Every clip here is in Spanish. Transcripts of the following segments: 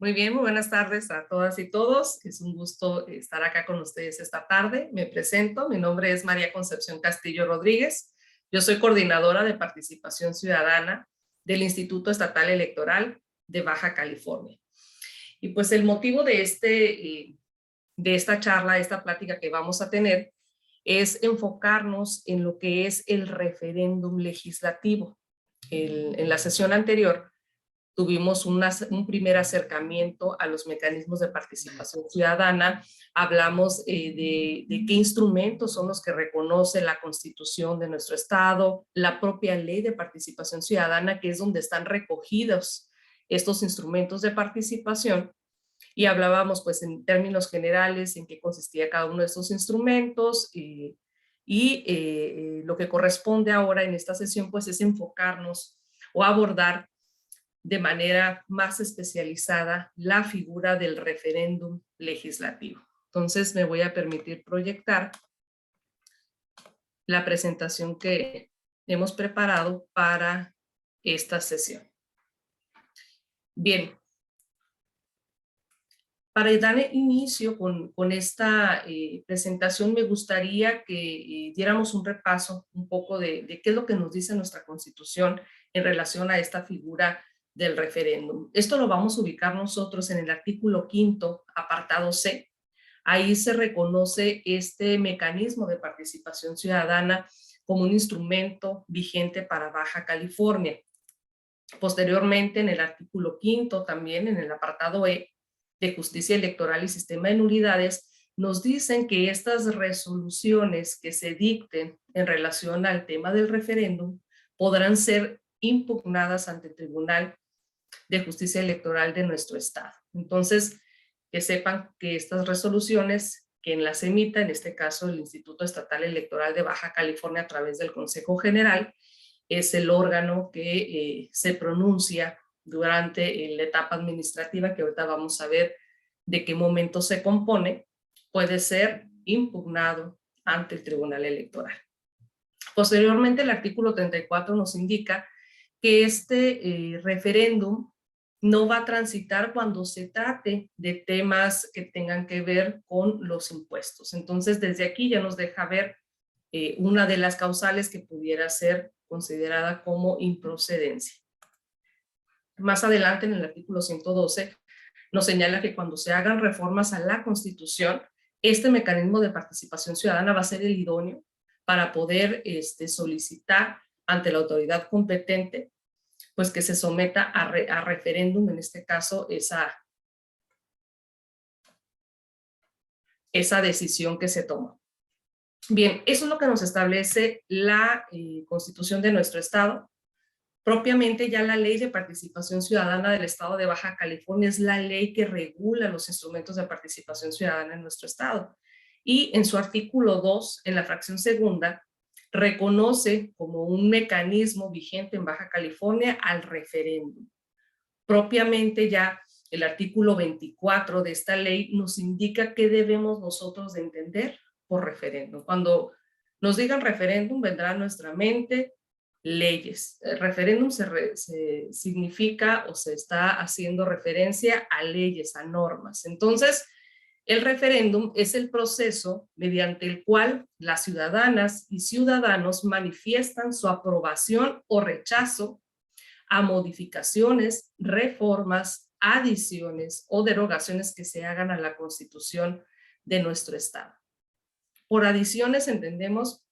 Muy bien, muy buenas tardes a todas y todos. Es un gusto estar acá con ustedes esta tarde. Me presento, mi nombre es María Concepción Castillo Rodríguez. Yo soy coordinadora de participación ciudadana del Instituto Estatal Electoral de Baja California. Y pues el motivo de esta charla, esta plática que vamos a tener, es enfocarnos en lo que es el referéndum legislativo. En la sesión anterior tuvimos un primer acercamiento a los mecanismos de participación ciudadana, hablamos de qué instrumentos son los que reconoce la Constitución de nuestro Estado, la propia Ley de Participación Ciudadana, que es donde están recogidos estos instrumentos de participación, y hablábamos pues en términos generales en qué consistía cada uno de estos instrumentos, lo que corresponde ahora en esta sesión pues es enfocarnos o abordar de manera más especializada la figura del referéndum legislativo. Entonces me voy a permitir proyectar la presentación que hemos preparado para esta sesión. Bien, para dar inicio con esta presentación me gustaría que diéramos un repaso un poco de qué es lo que nos dice nuestra Constitución en relación a esta figura del referéndum. Esto lo vamos a ubicar nosotros en el artículo 5º, apartado C. Ahí se reconoce este mecanismo de participación ciudadana como un instrumento vigente para Baja California. Posteriormente, en el artículo 5º, también en el apartado E, de Justicia Electoral y Sistema de Nulidades, nos dicen que estas resoluciones que se dicten en relación al tema del referéndum podrán ser impugnadas ante el Tribunal de Justicia Electoral de nuestro Estado. Entonces, que sepan que estas resoluciones, quien las emita, en este caso el Instituto Estatal Electoral de Baja California a través del Consejo General, es el órgano que se pronuncia durante la etapa administrativa, que ahorita vamos a ver de qué momento se compone, puede ser impugnado ante el Tribunal Electoral. Posteriormente, el artículo 34 nos indica que este referéndum no va a transitar cuando se trate de temas que tengan que ver con los impuestos. Entonces, desde aquí ya nos deja ver una de las causales que pudiera ser considerada como improcedencia. Más adelante, en el artículo 112, nos señala que cuando se hagan reformas a la Constitución, este mecanismo de participación ciudadana va a ser el idóneo para poder solicitar ante la autoridad competente pues que se someta a referéndum, en este caso, esa decisión que se tomó. Bien, eso es lo que nos establece la Constitución de nuestro Estado. Propiamente ya la Ley de Participación Ciudadana del Estado de Baja California es la ley que regula los instrumentos de participación ciudadana en nuestro Estado. Y en su artículo 2, en la fracción segunda, reconoce como un mecanismo vigente en Baja California al referéndum. Propiamente ya el artículo 24 de esta ley nos indica qué debemos nosotros de entender por referéndum. Cuando nos digan referéndum, vendrá a nuestra mente leyes. El referéndum significa o se está haciendo referencia a leyes, a normas. Entonces, el referéndum es el proceso mediante el cual las ciudadanas y ciudadanos manifiestan su aprobación o rechazo a modificaciones, reformas, adiciones o derogaciones que se hagan a la Constitución de nuestro Estado. Por adiciones entendemos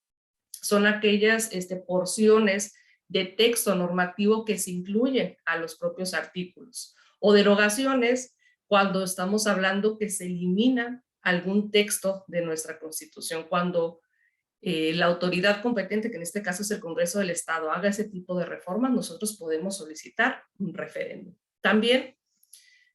son aquellas porciones de texto normativo que se incluyen a los propios artículos, o derogaciones cuando estamos hablando que se elimina algún texto de nuestra Constitución, cuando la autoridad competente, que en este caso es el Congreso del Estado, haga ese tipo de reformas, nosotros podemos solicitar un referéndum. También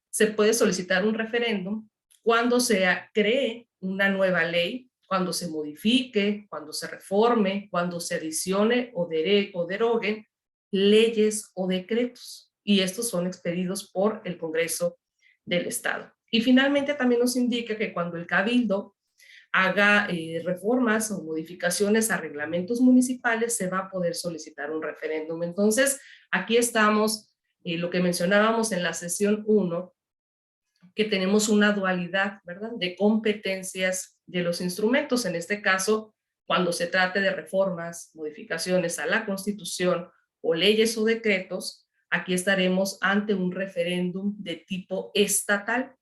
se puede solicitar un referéndum cuando se cree una nueva ley, cuando se modifique, cuando se reforme, cuando se adicione o deroguen leyes o decretos. Y estos son expedidos por el Congreso del Estado. Y finalmente también nos indica que cuando el Cabildo haga reformas o modificaciones a reglamentos municipales, se va a poder solicitar un referéndum. Entonces, aquí estamos, lo que mencionábamos en la sesión 1, que tenemos una dualidad, ¿verdad?, de competencias de los instrumentos. En este caso, cuando se trate de reformas, modificaciones a la Constitución o leyes o decretos, aquí estaremos ante un referéndum de tipo estatal.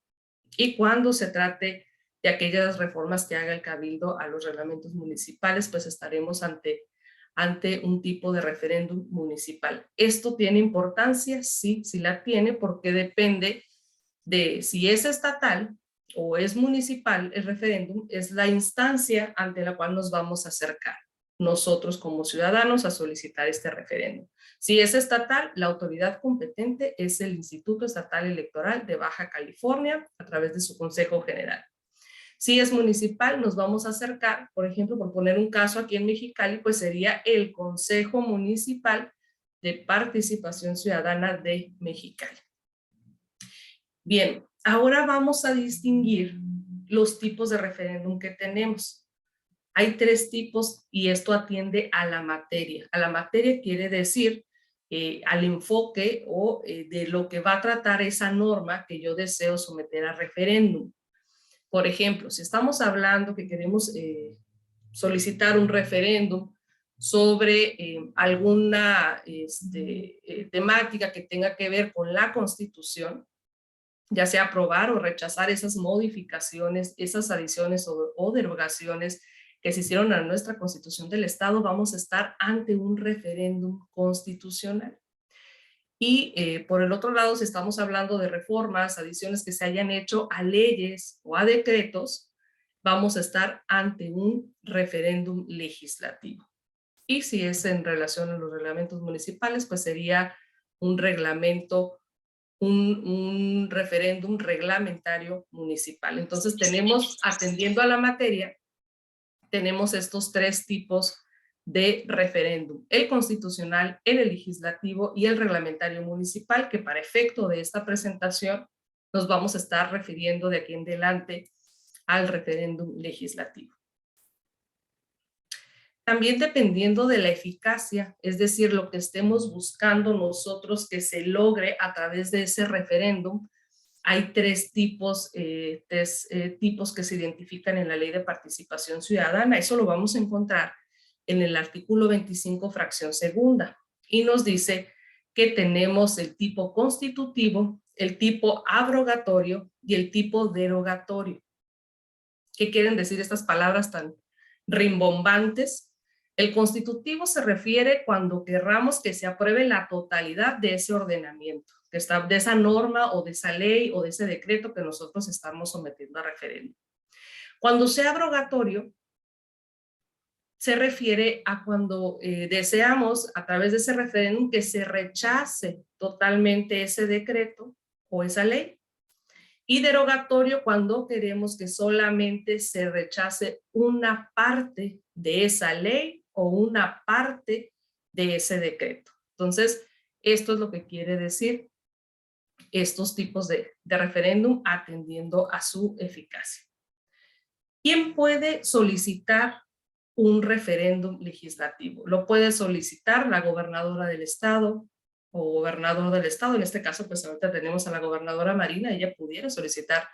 Y cuando se trate de aquellas reformas que haga el Cabildo a los reglamentos municipales, pues estaremos ante un tipo de referéndum municipal. ¿Esto tiene importancia? Sí, sí la tiene, porque depende de si es estatal o es municipal. El referéndum es la instancia ante la cual nos vamos a acercar nosotros como ciudadanos a solicitar este referéndum. Si es estatal, la autoridad competente es el Instituto Estatal Electoral de Baja California a través de su Consejo General. Si es municipal, nos vamos a acercar, por ejemplo, por poner un caso aquí en Mexicali, pues sería el Consejo Municipal de Participación Ciudadana de Mexicali. Bien, ahora vamos a distinguir los tipos de referéndum que tenemos. Hay 3 tipos y esto atiende a la materia. A la materia quiere decir al enfoque o de lo que va a tratar esa norma que yo deseo someter a referéndum. Por ejemplo, si estamos hablando que queremos solicitar un referéndum sobre alguna temática que tenga que ver con la Constitución, ya sea aprobar o rechazar esas modificaciones, esas adiciones o derogaciones que se hicieron a nuestra Constitución del Estado, vamos a estar ante un referéndum constitucional. Y por el otro lado, si estamos hablando de reformas, adiciones que se hayan hecho a leyes o a decretos, vamos a estar ante un referéndum legislativo. Y si es en relación a los reglamentos municipales, pues sería un reglamento, un referéndum reglamentario municipal. Entonces tenemos, atendiendo a la materia, tenemos estos 3 tipos de referéndum: el constitucional, el legislativo y el reglamentario municipal, que para efecto de esta presentación nos vamos a estar refiriendo de aquí en adelante al referéndum legislativo. También dependiendo de la eficacia, es decir, lo que estemos buscando nosotros que se logre a través de ese referéndum, hay 3 tipos, tipos que se identifican en la Ley de Participación Ciudadana. Eso lo vamos a encontrar en el artículo 25, fracción segunda, y nos dice que tenemos el tipo constitutivo, el tipo abrogatorio y el tipo derogatorio. ¿Qué quieren decir estas palabras tan rimbombantes? El constitutivo se refiere cuando querramos que se apruebe la totalidad de ese ordenamiento, que está, de esa norma o de esa ley o de ese decreto que nosotros estamos sometiendo a referéndum. Cuando sea abrogatorio, se refiere a cuando deseamos a través de ese referéndum que se rechace totalmente ese decreto o esa ley. Y derogatorio cuando queremos que solamente se rechace una parte de esa ley o una parte de ese decreto. Entonces, esto es lo que quiere decir estos tipos de referéndum atendiendo a su eficacia. ¿Quién puede solicitar un referéndum legislativo? Lo puede solicitar la gobernadora del estado o gobernador del estado. En este caso, pues ahorita tenemos a la gobernadora Marina, ella pudiera solicitar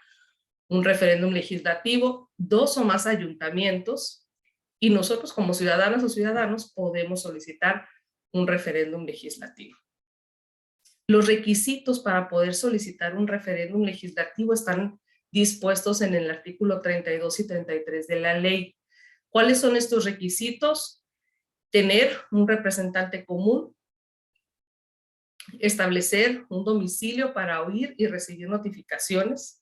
un referéndum legislativo, 2 o más ayuntamientos, y nosotros como ciudadanas o ciudadanos podemos solicitar un referéndum legislativo. Los requisitos para poder solicitar un referéndum legislativo están dispuestos en el artículo 32 y 33 de la ley. ¿Cuáles son estos requisitos? Tener un representante común, establecer un domicilio para oír y recibir notificaciones,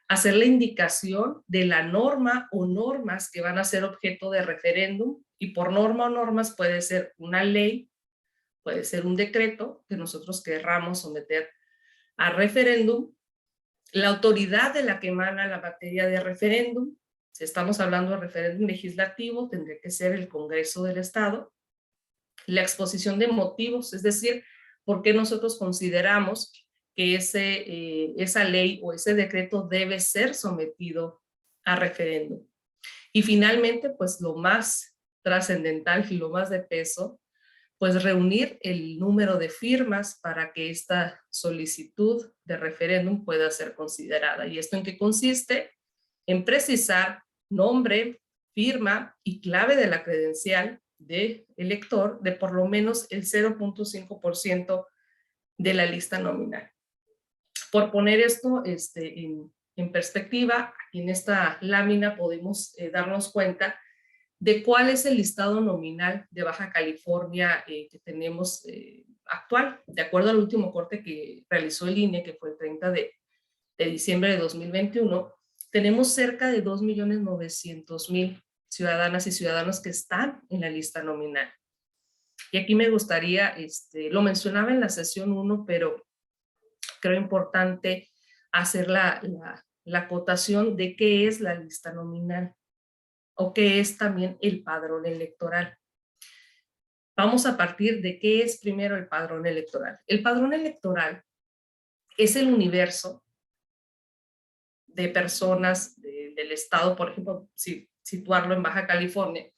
hacer la indicación de la norma o normas que van a ser objeto de referéndum, y por norma o normas puede ser una ley, puede ser un decreto que nosotros querramos someter a referéndum, la autoridad de la que emana la materia de referéndum. Si estamos hablando de referéndum legislativo, tendría que ser el Congreso del Estado, la exposición de motivos, es decir, por qué nosotros consideramos que esa ley o ese decreto debe ser sometido a referéndum. Y finalmente, pues lo más trascendental y lo más de peso, pues reunir el número de firmas para que esta solicitud de referéndum pueda ser considerada. ¿Y esto en qué consiste? En precisar nombre, firma y clave de la credencial de elector de por lo menos el 0.5% de la lista nominal. Por poner esto en perspectiva, en esta lámina podemos darnos cuenta de cuál es el listado nominal de Baja California que tenemos actual. De acuerdo al último corte que realizó el INE, que fue el 30 de diciembre de 2021, tenemos cerca de 2.900.000 ciudadanas y ciudadanos que están en la lista nominal. Y aquí me gustaría, lo mencionaba en la sesión 1, pero creo importante hacer la acotación de qué es la lista nominal o qué es también el padrón electoral. Vamos a partir de qué es primero el padrón electoral. El padrón electoral es el universo de personas del estado, por ejemplo, si situarlo en Baja California,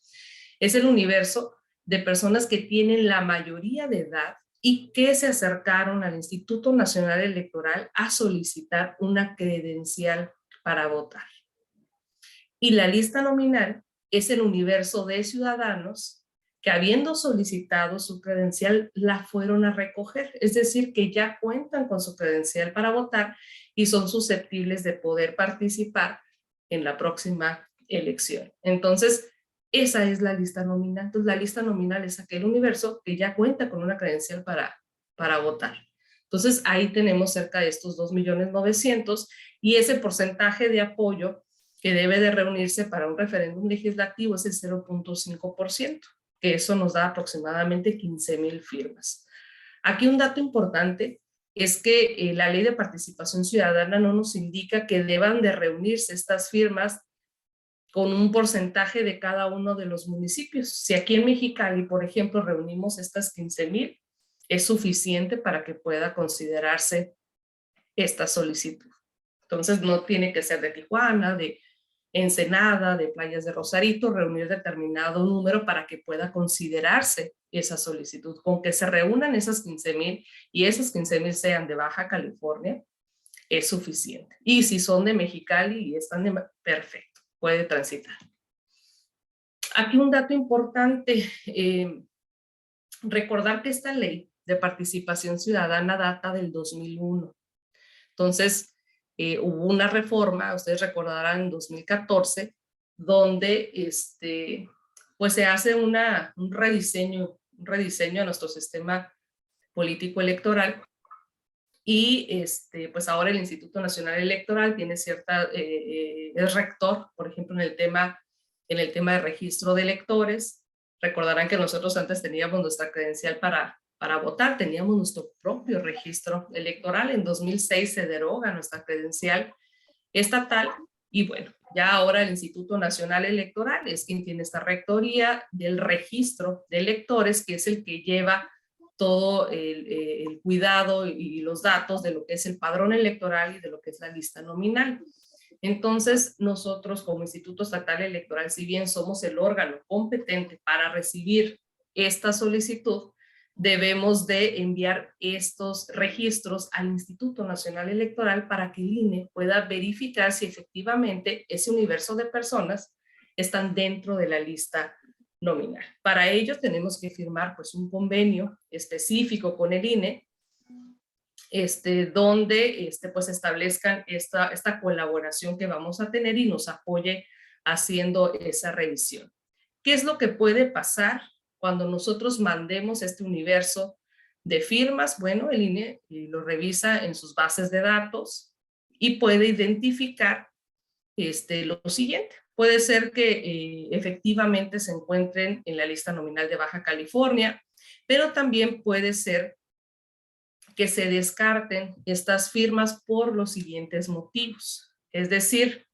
es el universo de personas que tienen la mayoría de edad y que se acercaron al Instituto Nacional Electoral a solicitar una credencial para votar. Y la lista nominal es el universo de ciudadanos que, habiendo solicitado su credencial, la fueron a recoger, es decir, que ya cuentan con su credencial para votar y son susceptibles de poder participar en la próxima elección. Entonces, esa es la lista nominal. Entonces, la lista nominal es aquel universo que ya cuenta con una credencial para votar. Entonces, ahí tenemos cerca de estos 2.900.000 y ese porcentaje de apoyo que debe de reunirse para un referéndum legislativo es el 0.5%, que eso nos da aproximadamente 15.000 firmas. Aquí un dato importante es que la Ley de Participación Ciudadana no nos indica que deban de reunirse estas firmas con un porcentaje de cada uno de los municipios. Si aquí en Mexicali, por ejemplo, reunimos estas 15.000, es suficiente para que pueda considerarse esta solicitud. Entonces no tiene que ser de Tijuana, de Ensenada, de Playas de Rosarito, reunir determinado número para que pueda considerarse esa solicitud. Con que se reúnan esas 15.000 y esas 15.000 sean de Baja California, es suficiente. Y si son de Mexicali y están de perfecto, puede transitar. Aquí un dato importante, recordar que esta ley de participación ciudadana data del 2001. Entonces, hubo una reforma, ustedes recordarán, en 2014, donde pues se hace un rediseño a nuestro sistema político electoral y pues ahora el Instituto Nacional Electoral tiene es rector, por ejemplo, en el tema de registro de electores. Recordarán que nosotros antes teníamos nuestra credencial para votar, teníamos nuestro propio registro electoral. En 2006 se deroga nuestra credencial estatal y bueno, ya ahora el Instituto Nacional Electoral es quien tiene esta rectoría del registro de electores, que es el que lleva todo el cuidado y los datos de lo que es el padrón electoral y de lo que es la lista nominal. Entonces, nosotros como Instituto Estatal Electoral, si bien somos el órgano competente para recibir esta solicitud, debemos de enviar estos registros al Instituto Nacional Electoral para que el INE pueda verificar si efectivamente ese universo de personas están dentro de la lista nominal. Para ello tenemos que firmar pues un convenio específico con el INE, donde pues establezcan esta colaboración que vamos a tener y nos apoye haciendo esa revisión. ¿Qué es lo que puede pasar cuando nosotros mandemos este universo de firmas? Bueno, el INE lo revisa en sus bases de datos y puede identificar lo siguiente. Puede ser que efectivamente se encuentren en la lista nominal de Baja California, pero también puede ser que se descarten estas firmas por los siguientes motivos. Es decir,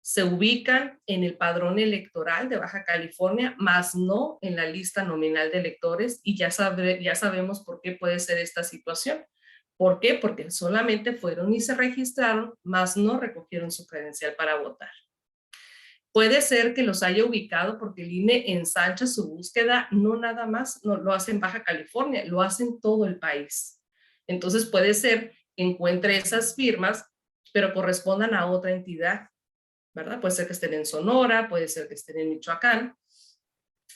se ubican en el padrón electoral de Baja California, más no en la lista nominal de electores, y ya sabemos por qué puede ser esta situación. ¿Por qué? Porque solamente fueron y se registraron, más no recogieron su credencial para votar. Puede ser que los haya ubicado porque el INE ensancha su búsqueda, no nada más no lo hace en Baja California, lo hace en todo el país. Entonces puede ser que encuentre esas firmas, pero correspondan a otra entidad, ¿verdad? Puede ser que estén en Sonora, puede ser que estén en Michoacán,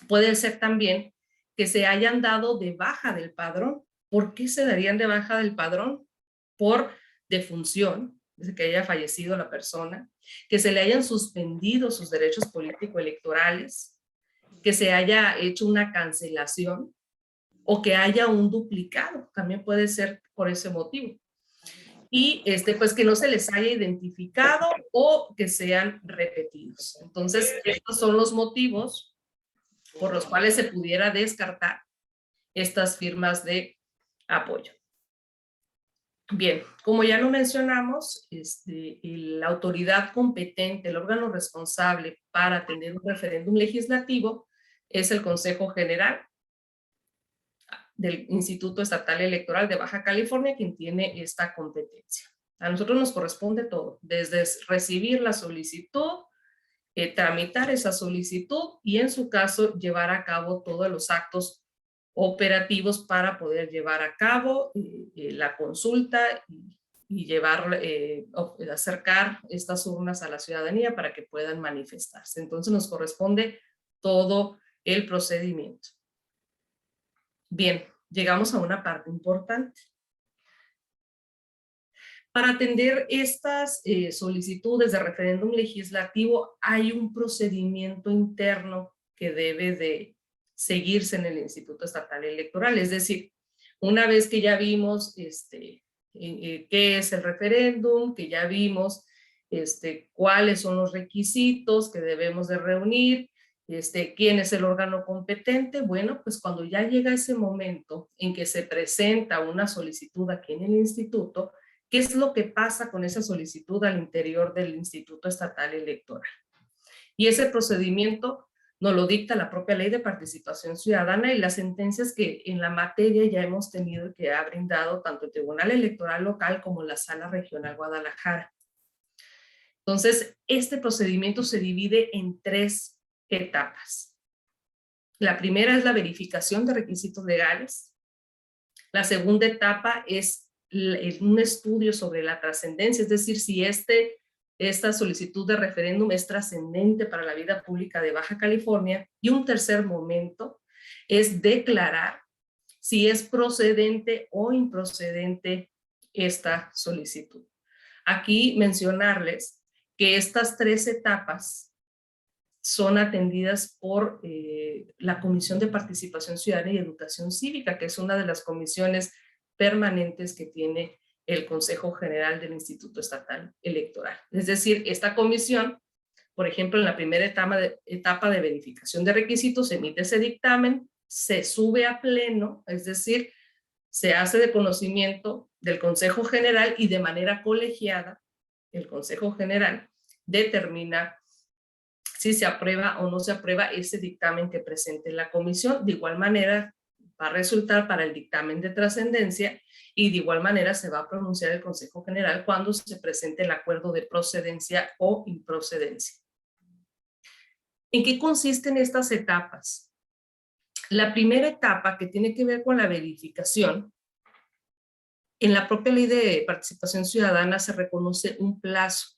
puede ser también que se hayan dado de baja del padrón. ¿Por qué se darían de baja del padrón? Por defunción, desde que haya fallecido la persona, que se le hayan suspendido sus derechos político-electorales, que se haya hecho una cancelación o que haya un duplicado, también puede ser por ese motivo. Y pues que no se les haya identificado o que sean repetidos. Entonces, estos son los motivos por los cuales se pudiera descartar estas firmas de apoyo. Bien, como ya lo mencionamos, la autoridad competente, el órgano responsable para atender un referéndum legislativo es el Consejo General del Instituto Estatal Electoral de Baja California, quien tiene esta competencia. A nosotros nos corresponde todo, desde recibir la solicitud, tramitar esa solicitud y en su caso llevar a cabo todos los actos operativos para poder llevar a cabo la consulta y llevar, acercar estas urnas a la ciudadanía para que puedan manifestarse. Entonces nos corresponde todo el procedimiento. Bien, llegamos a una parte importante. Para atender estas solicitudes de referéndum legislativo hay un procedimiento interno que debe de seguirse en el Instituto Estatal Electoral. Es decir, una vez que ya vimos qué es el referéndum, que ya vimos cuáles son los requisitos que debemos de reunir, quién es el órgano competente, bueno, pues cuando ya llega ese momento en que se presenta una solicitud aquí en el instituto, ¿qué es lo que pasa con esa solicitud al interior del Instituto Estatal Electoral? Y ese procedimiento nos lo dicta la propia Ley de Participación Ciudadana y las sentencias que en la materia ya hemos tenido y que ha brindado tanto el Tribunal Electoral Local como la Sala Regional Guadalajara. Entonces, este procedimiento se divide en 3 etapas. La primera es la verificación de requisitos legales. La segunda etapa es un estudio sobre la trascendencia, es decir, si esta solicitud de referéndum es trascendente para la vida pública de Baja California. Y un tercer momento es declarar si es procedente o improcedente esta solicitud. Aquí mencionarles que estas 3 etapas son atendidas por la Comisión de Participación Ciudadana y Educación Cívica, que es una de las comisiones permanentes que tiene el Consejo General del Instituto Estatal Electoral. Es decir, esta comisión, por ejemplo, en la primera etapa de verificación de requisitos, se emite ese dictamen, se sube a pleno, es decir, se hace de conocimiento del Consejo General y de manera colegiada, el Consejo General determina si se aprueba o no se aprueba ese dictamen que presente la comisión. De igual manera, va a resultar para el dictamen de trascendencia y de igual manera se va a pronunciar el Consejo General cuando se presente el acuerdo de procedencia o improcedencia. ¿En qué consisten estas etapas? La primera etapa, que tiene que ver con la verificación, en la propia Ley de Participación Ciudadana se reconoce un plazo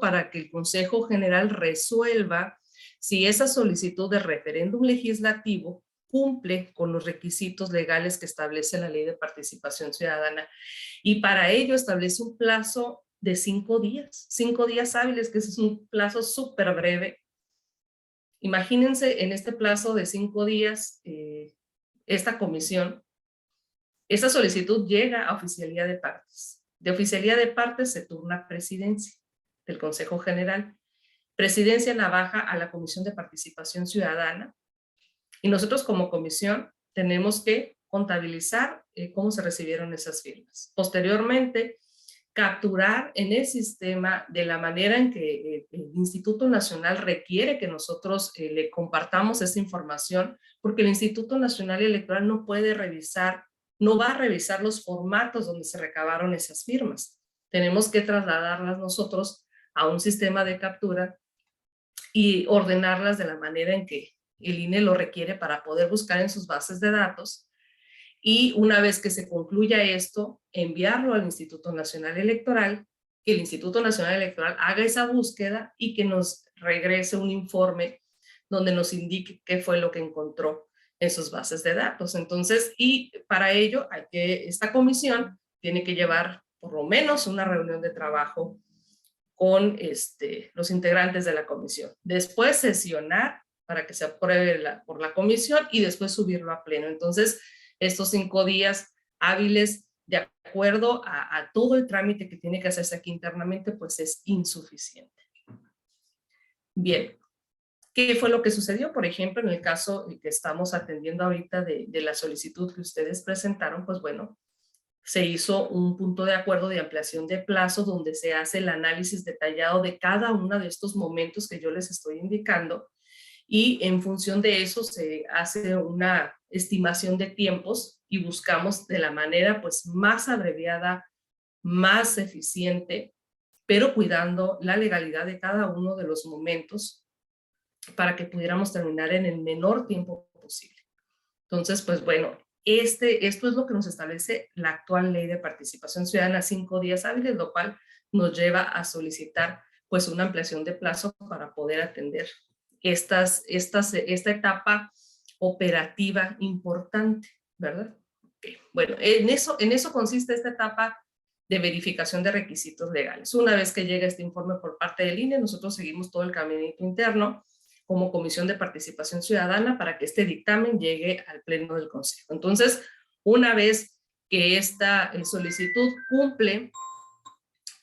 para que el Consejo General resuelva si esa solicitud de referéndum legislativo cumple con los requisitos legales que establece la Ley de Participación Ciudadana. Y para ello establece un plazo de 5 días hábiles, que es un plazo súper breve. Imagínense en este plazo de 5 días, esta comisión, esta solicitud llega a oficialía de partes. De oficialía de partes se turna presidencia del Consejo General. Presidencia la baja a la Comisión de Participación Ciudadana y nosotros como comisión tenemos que contabilizar cómo se recibieron esas firmas. Posteriormente, capturar en el sistema de la manera en que el Instituto Nacional requiere que nosotros le compartamos esa información, porque el Instituto Nacional Electoral no puede revisar, no va a revisar los formatos donde se recabaron esas firmas. Tenemos que trasladarlas nosotros a un sistema de captura y ordenarlas de la manera en que el INE lo requiere para poder buscar en sus bases de datos. Y una vez que se concluya esto, enviarlo al Instituto Nacional Electoral, que el Instituto Nacional Electoral haga esa búsqueda y que nos regrese un informe donde nos indique qué fue lo que encontró en sus bases de datos. Entonces, y para ello esta comisión tiene que llevar por lo menos una reunión de trabajo con los integrantes de la comisión. Después sesionar para que se apruebe por la comisión y después subirlo a pleno. Entonces, estos 5 días hábiles, de acuerdo a todo el trámite que tiene que hacerse aquí internamente, pues es insuficiente. Bien, ¿qué fue lo que sucedió? Por ejemplo, en el caso que estamos atendiendo ahorita de la solicitud que ustedes presentaron, pues bueno, se hizo un punto de acuerdo de ampliación de plazo donde se hace el análisis detallado de cada uno de estos momentos que yo les estoy indicando y en función de eso se hace una estimación de tiempos y buscamos de la manera pues más abreviada, más eficiente, pero cuidando la legalidad de cada uno de los momentos para que pudiéramos terminar en el menor tiempo posible. Entonces, pues bueno, esto es lo que nos establece la actual ley de participación ciudadana, 5 días hábiles, lo cual nos lleva a solicitar pues una ampliación de plazo para poder atender esta etapa operativa importante, ¿verdad? Okay. Bueno, en eso consiste esta etapa de verificación de requisitos legales. Una vez que llega este informe por parte del INE, nosotros seguimos todo el caminito interno como Comisión de Participación Ciudadana para que este dictamen llegue al Pleno del Consejo. Entonces, una vez que esta solicitud cumple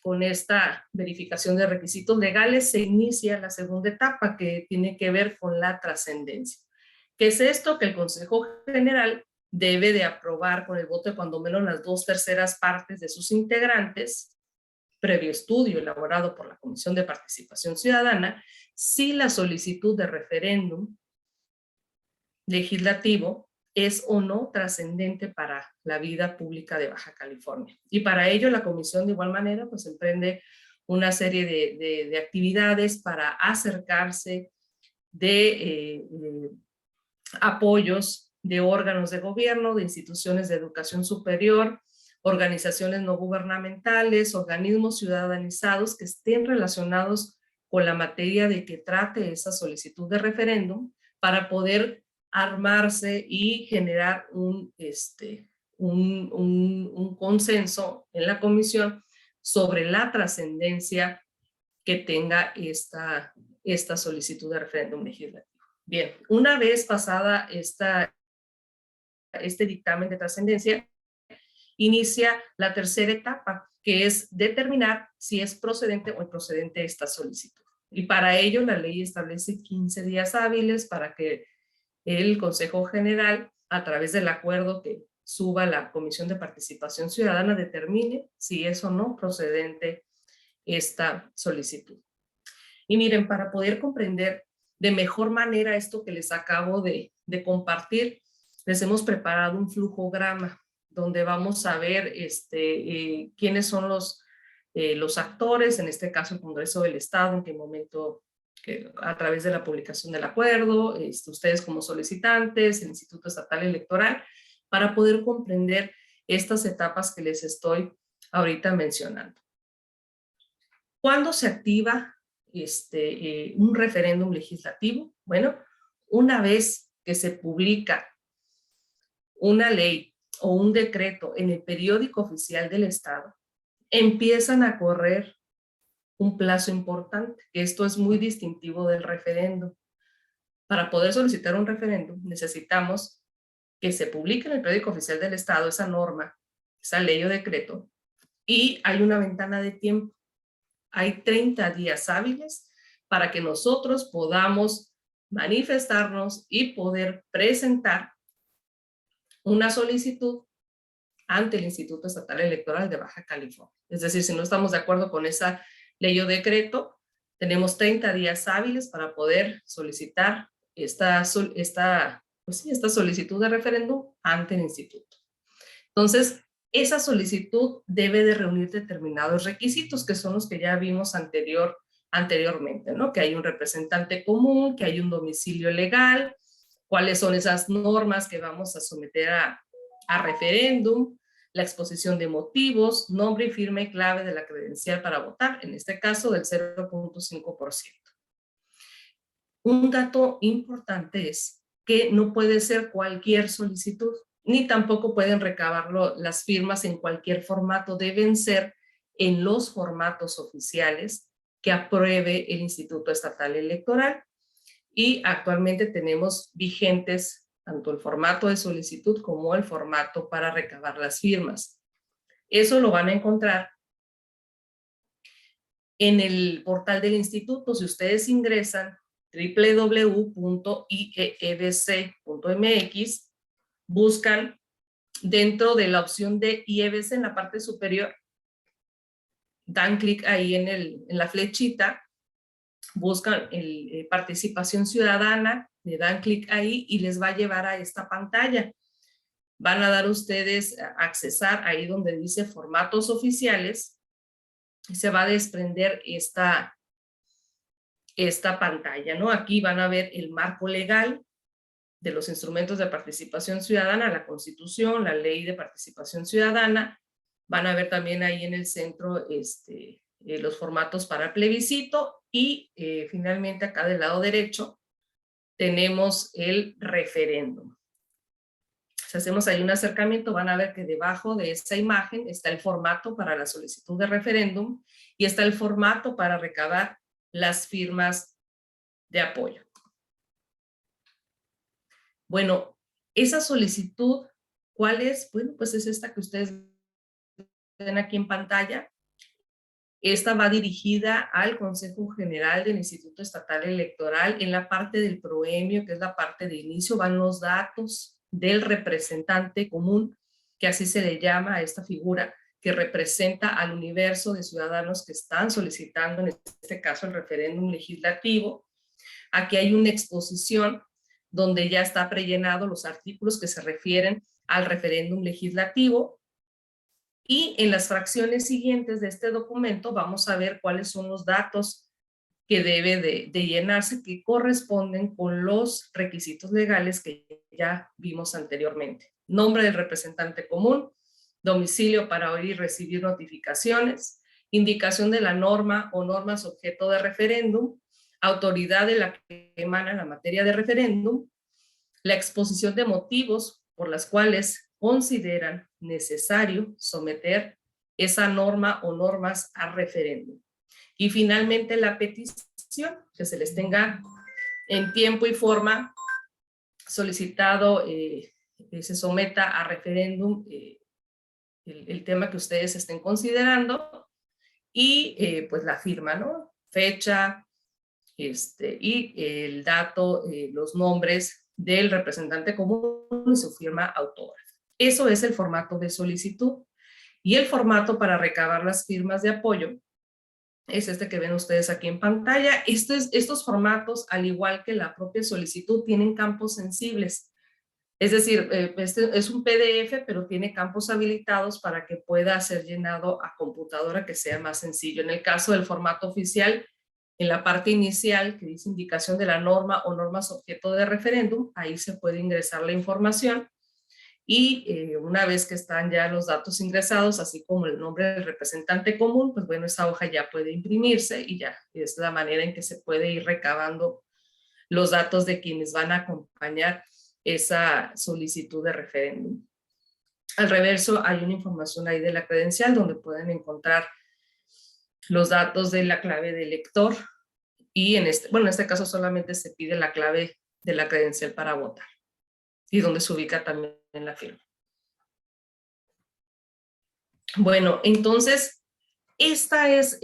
con esta verificación de requisitos legales, se inicia la segunda etapa que tiene que ver con la trascendencia. ¿Qué es esto? Que el Consejo General debe de aprobar con el voto de cuando menos las 2/3 partes de sus integrantes, previo estudio elaborado por la Comisión de Participación Ciudadana, si la solicitud de referéndum legislativo es o no trascendente para la vida pública de Baja California. Y para ello la comisión de igual manera pues emprende una serie de actividades para acercarse de apoyos de órganos de gobierno, de instituciones de educación superior, organizaciones no gubernamentales, organismos ciudadanizados que estén relacionados con la materia de que trate esa solicitud de referéndum para poder armarse y generar un consenso en la comisión sobre la trascendencia que tenga esta solicitud de referéndum legislativo. Bien, una vez pasada este dictamen de trascendencia, inicia la tercera etapa, que es determinar si es procedente o improcedente esta solicitud. Y para ello la ley establece 15 días hábiles para que el Consejo General, a través del acuerdo que suba la Comisión de Participación Ciudadana, determine si es o no procedente esta solicitud. Y miren, para poder comprender de mejor manera esto que les acabo de compartir, les hemos preparado un flujograma donde vamos a ver quiénes son los actores, en este caso el Congreso del Estado, en qué momento, a través de la publicación del acuerdo, ustedes como solicitantes, el Instituto Estatal Electoral, para poder comprender estas etapas que les estoy ahorita mencionando. ¿Cuándo se activa un referéndum legislativo? Bueno, una vez que se publica una ley o un decreto en el periódico oficial del Estado, empiezan a correr un plazo importante, que esto es muy distintivo del referéndum. Para poder solicitar un referéndum necesitamos que se publique en el periódico oficial del Estado esa norma, esa ley o decreto, y hay una ventana de tiempo. Hay 30 días hábiles para que nosotros podamos manifestarnos y poder presentar una solicitud ante el Instituto Estatal Electoral de Baja California. Es decir, si no estamos de acuerdo con esa ley o decreto, tenemos 30 días hábiles para poder solicitar esta solicitud de referéndum ante el instituto. Entonces, esa solicitud debe de reunir determinados requisitos, que son los que ya vimos anteriormente, ¿no? Que hay un representante común, que hay un domicilio legal, cuáles son esas normas que vamos a someter a referéndum, la exposición de motivos, nombre y firma y clave de la credencial para votar, en este caso del 0.5%. Un dato importante es que no puede ser cualquier solicitud, ni tampoco pueden recabarlo las firmas en cualquier formato, deben ser en los formatos oficiales que apruebe el Instituto Estatal Electoral. Y actualmente tenemos vigentes tanto el formato de solicitud como el formato para recabar las firmas. Eso lo van a encontrar en el portal del instituto. Si ustedes ingresan www.iebc.mx, buscan dentro de la opción de IEBC en la parte superior, dan clic ahí en la flechita, buscan participación ciudadana, le dan clic ahí y les va a llevar a esta pantalla. Van a dar ustedes a accesar ahí donde dice formatos oficiales y se va a desprender esta pantalla, ¿no? Aquí van a ver el marco legal de los instrumentos de participación ciudadana, la Constitución, la Ley de Participación Ciudadana. Van a ver también ahí en el centro los formatos para plebiscito y finalmente acá del lado derecho tenemos el referéndum. Si hacemos ahí un acercamiento, van a ver que debajo de esta imagen está el formato para la solicitud de referéndum y está el formato para recabar las firmas de apoyo. Bueno, esa solicitud, ¿cuál es? Bueno, pues es esta que ustedes ven aquí en pantalla. Esta va dirigida al Consejo General del Instituto Estatal Electoral. En la parte del proemio, que es la parte de inicio, van los datos del representante común, que así se le llama a esta figura, que representa al universo de ciudadanos que están solicitando, en este caso, el referéndum legislativo. Aquí hay una exposición donde ya está prellenado los artículos que se refieren al referéndum legislativo. Y en las fracciones siguientes de este documento vamos a ver cuáles son los datos que debe de llenarse, que corresponden con los requisitos legales que ya vimos anteriormente. Nombre del representante común, domicilio para oír y recibir notificaciones, indicación de la norma o normas objeto de referéndum, autoridad de la que emana la materia de referéndum, la exposición de motivos por las cuales consideran necesario someter esa norma o normas a referéndum. Y finalmente la petición, que se les tenga en tiempo y forma solicitado, se someta a referéndum el tema que ustedes estén considerando y pues la firma, ¿no? Fecha y el dato, los nombres del representante común y su firma autógrafa. Eso es el formato de solicitud. Y el formato para recabar las firmas de apoyo es este que ven ustedes aquí en pantalla. Estos formatos, al igual que la propia solicitud, tienen campos sensibles. Es decir, este es un PDF, pero tiene campos habilitados para que pueda ser llenado a computadora, que sea más sencillo. En el caso del formato oficial, en la parte inicial que dice indicación de la norma o normas objeto de referéndum, ahí se puede ingresar la información y una vez que están ya los datos ingresados, así como el nombre del representante común, pues bueno, esa hoja ya puede imprimirse y ya es la manera en que se puede ir recabando los datos de quienes van a acompañar esa solicitud de referéndum. Al reverso hay una información ahí de la credencial donde pueden encontrar los datos de la clave de lector y en este caso solamente se pide la clave de la credencial para votar y donde se ubica también en la firma. Bueno, entonces esta es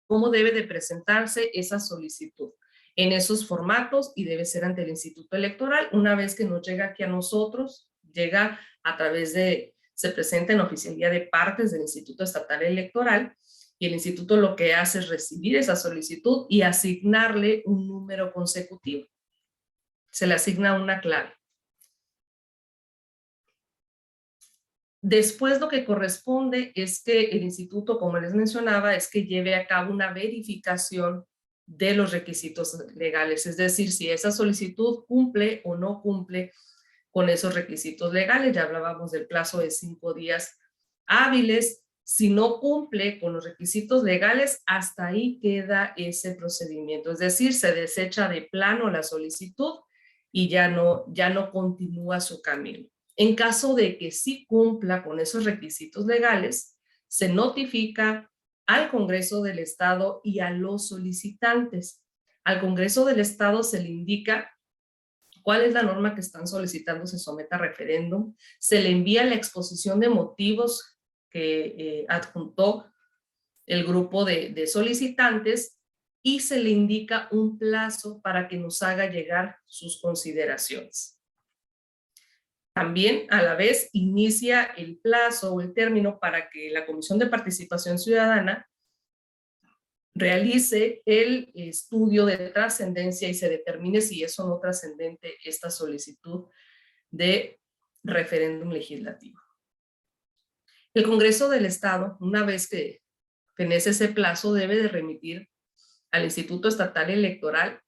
cómo debe de presentarse esa solicitud en esos formatos y debe ser ante el Instituto Electoral. Una vez que nos llega aquí a nosotros, llega a través se presenta en la oficialía de partes del Instituto Estatal Electoral y el instituto lo que hace es recibir esa solicitud y asignarle un número consecutivo. Se le asigna una clave. Después lo que corresponde es que el instituto, como les mencionaba, es que lleve a cabo una verificación de los requisitos legales, es decir, si esa solicitud cumple o no cumple con esos requisitos legales. Ya hablábamos del plazo de 5 días hábiles. Si no cumple con los requisitos legales, hasta ahí queda ese procedimiento, es decir, se desecha de plano la solicitud y ya no continúa su camino. En caso de que sí cumpla con esos requisitos legales, se notifica al Congreso del Estado y a los solicitantes. Al Congreso del Estado se le indica cuál es la norma que están solicitando se someta a referéndum, se le envía la exposición de motivos que adjuntó el grupo de solicitantes y se le indica un plazo para que nos haga llegar sus consideraciones. También a la vez inicia el plazo o el término para que la Comisión de Participación Ciudadana realice el estudio de trascendencia y se determine si es o no trascendente esta solicitud de referéndum legislativo. El Congreso del Estado, una vez que fenece ese plazo, debe de remitir al Instituto Estatal Electoral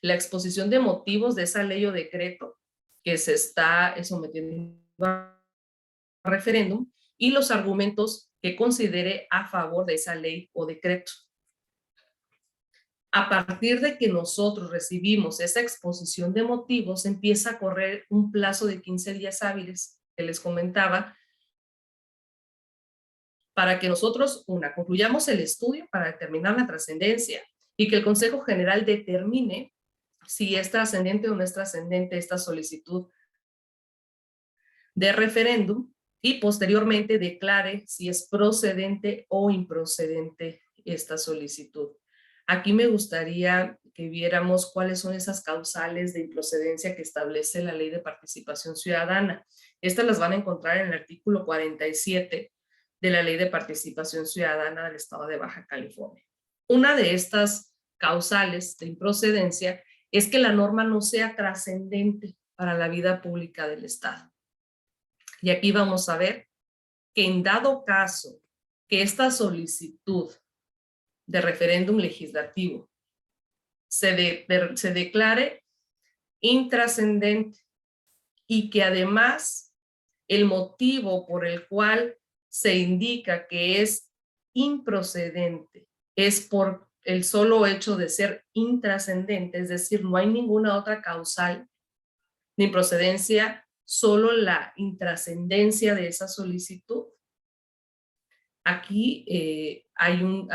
la exposición de motivos de esa ley o decreto que se está sometiendo a referéndum y los argumentos que considere a favor de esa ley o decreto. A partir de que nosotros recibimos esa exposición de motivos, empieza a correr un plazo de 15 días hábiles que les comentaba, para que nosotros, concluyamos el estudio para determinar la trascendencia y que el Consejo General determine si es trascendente o no es trascendente esta solicitud de referéndum y posteriormente declare si es procedente o improcedente esta solicitud. Aquí me gustaría que viéramos cuáles son esas causales de improcedencia que establece la Ley de Participación Ciudadana. Estas las van a encontrar en el artículo 47 de la Ley de Participación Ciudadana del Estado de Baja California. Una de estas causales de improcedencia es que la norma no sea trascendente para la vida pública del Estado. Y aquí vamos a ver que en dado caso que esta solicitud de referéndum legislativo se declare intrascendente y que además el motivo por el cual se indica que es improcedente es por el solo hecho de ser intrascendente, es decir, no hay ninguna otra causal de improcedencia, solo la intrascendencia de esa solicitud. Aquí hay un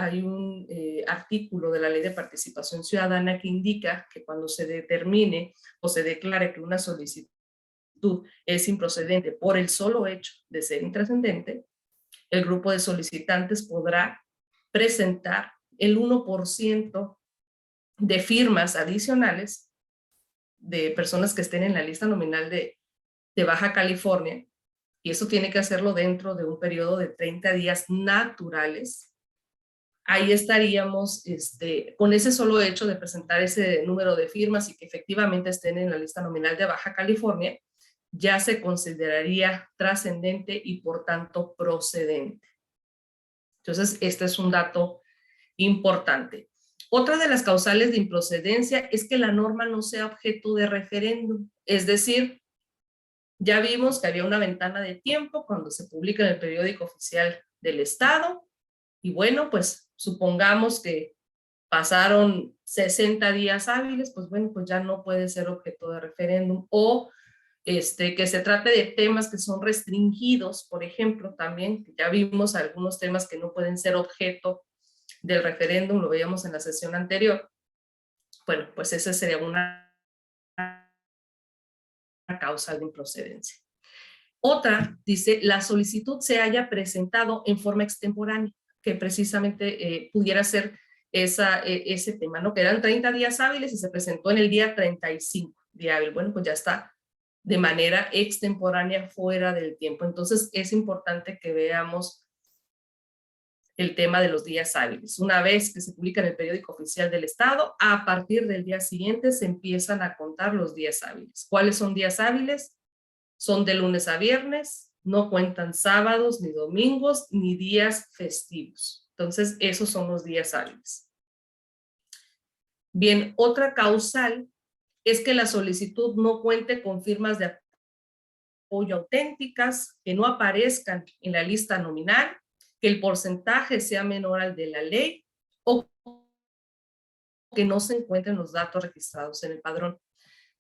artículo de la Ley de Participación Ciudadana que indica que cuando se determine o se declare que una solicitud es improcedente por el solo hecho de ser intrascendente, el grupo de solicitantes podrá presentar el 1% de firmas adicionales de personas que estén en la lista nominal de Baja California, y eso tiene que hacerlo dentro de un periodo de 30 días naturales. Ahí estaríamos con ese solo hecho de presentar ese número de firmas y que efectivamente estén en la lista nominal de Baja California, ya se consideraría trascendente y por tanto procedente. Entonces, este es un dato importante. Otra de las causales de improcedencia es que la norma no sea objeto de referéndum, es decir, ya vimos que había una ventana de tiempo cuando se publica en el periódico oficial del Estado y bueno, pues supongamos que pasaron 60 días hábiles, pues bueno, pues ya no puede ser objeto de referéndum o que se trate de temas que son restringidos, por ejemplo, también, ya vimos algunos temas que no pueden ser objeto del referéndum, lo veíamos en la sesión anterior. Bueno, pues esa sería una causa de improcedencia. Otra, dice, la solicitud se haya presentado en forma extemporánea, que precisamente pudiera ser ese tema, ¿no? Que eran 30 días hábiles y se presentó en el día 35 de hábil. Bueno, pues ya está de manera extemporánea fuera del tiempo. Entonces es importante que veamos el tema de los días hábiles. Una vez que se publica en el periódico oficial del Estado, a partir del día siguiente se empiezan a contar los días hábiles. ¿Cuáles son días hábiles? Son de lunes a viernes, No cuentan sábados, ni domingos, ni días festivos. Entonces, esos son los días hábiles. Bien, otra causal es que la solicitud no cuente con firmas de apoyo auténticas, que no aparezcan en la lista nominal, que el porcentaje sea menor al de la ley o que no se encuentren los datos registrados en el padrón.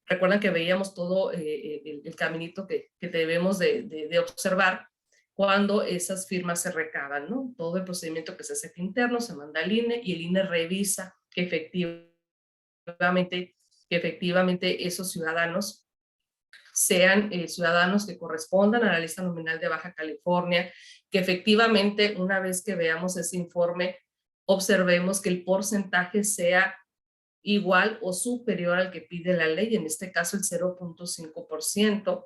Recuerdan que veíamos todo el caminito que debemos de observar cuando esas firmas se recaban, ¿no? Todo el procedimiento que se hace interno se manda al INE y el INE revisa que efectivamente esos ciudadanos sean ciudadanos que correspondan a la lista nominal de Baja California, que efectivamente una vez que veamos ese informe, observemos que el porcentaje sea igual o superior al que pide la ley, en este caso el 0.5%,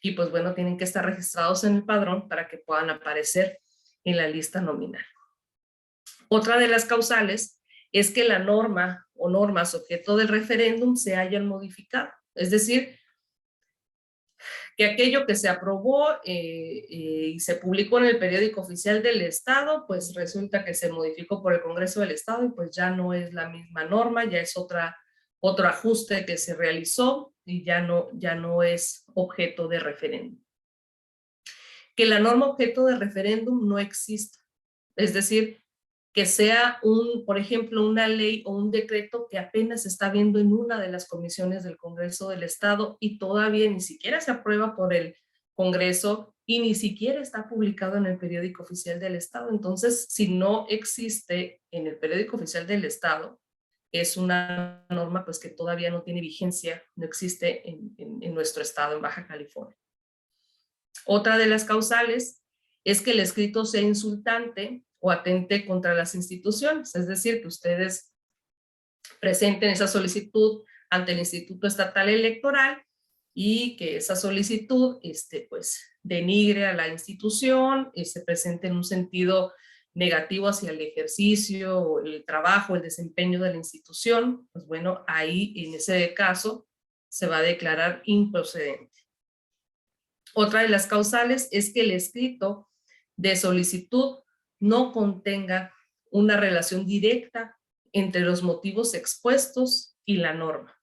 y pues bueno, tienen que estar registrados en el padrón para que puedan aparecer en la lista nominal. Otra de las causales es que la norma o normas objeto del referéndum se hayan modificado, es decir, que aquello que se aprobó y se publicó en el periódico oficial del Estado, pues resulta que se modificó por el Congreso del Estado y pues ya no es la misma norma, ya es otro ajuste que se realizó y ya no es objeto de referéndum. Que la norma objeto de referéndum no exista, es decir, que sea por ejemplo, una ley o un decreto que apenas se está viendo en una de las comisiones del Congreso del Estado y todavía ni siquiera se aprueba por el Congreso y ni siquiera está publicado en el periódico oficial del Estado. Entonces, si no existe en el periódico oficial del Estado, es una norma pues que todavía no tiene vigencia, no existe en nuestro estado, en Baja California. Otra de las causales es que el escrito sea insultante o atente contra las instituciones, es decir, que ustedes presenten esa solicitud ante el Instituto Estatal Electoral y que esa solicitud pues, denigre a la institución, se presente en un sentido negativo hacia el ejercicio, el trabajo, el desempeño de la institución, pues bueno, ahí en ese caso se va a declarar improcedente. Otra de las causales es que el escrito de solicitud no contenga una relación directa entre los motivos expuestos y la norma.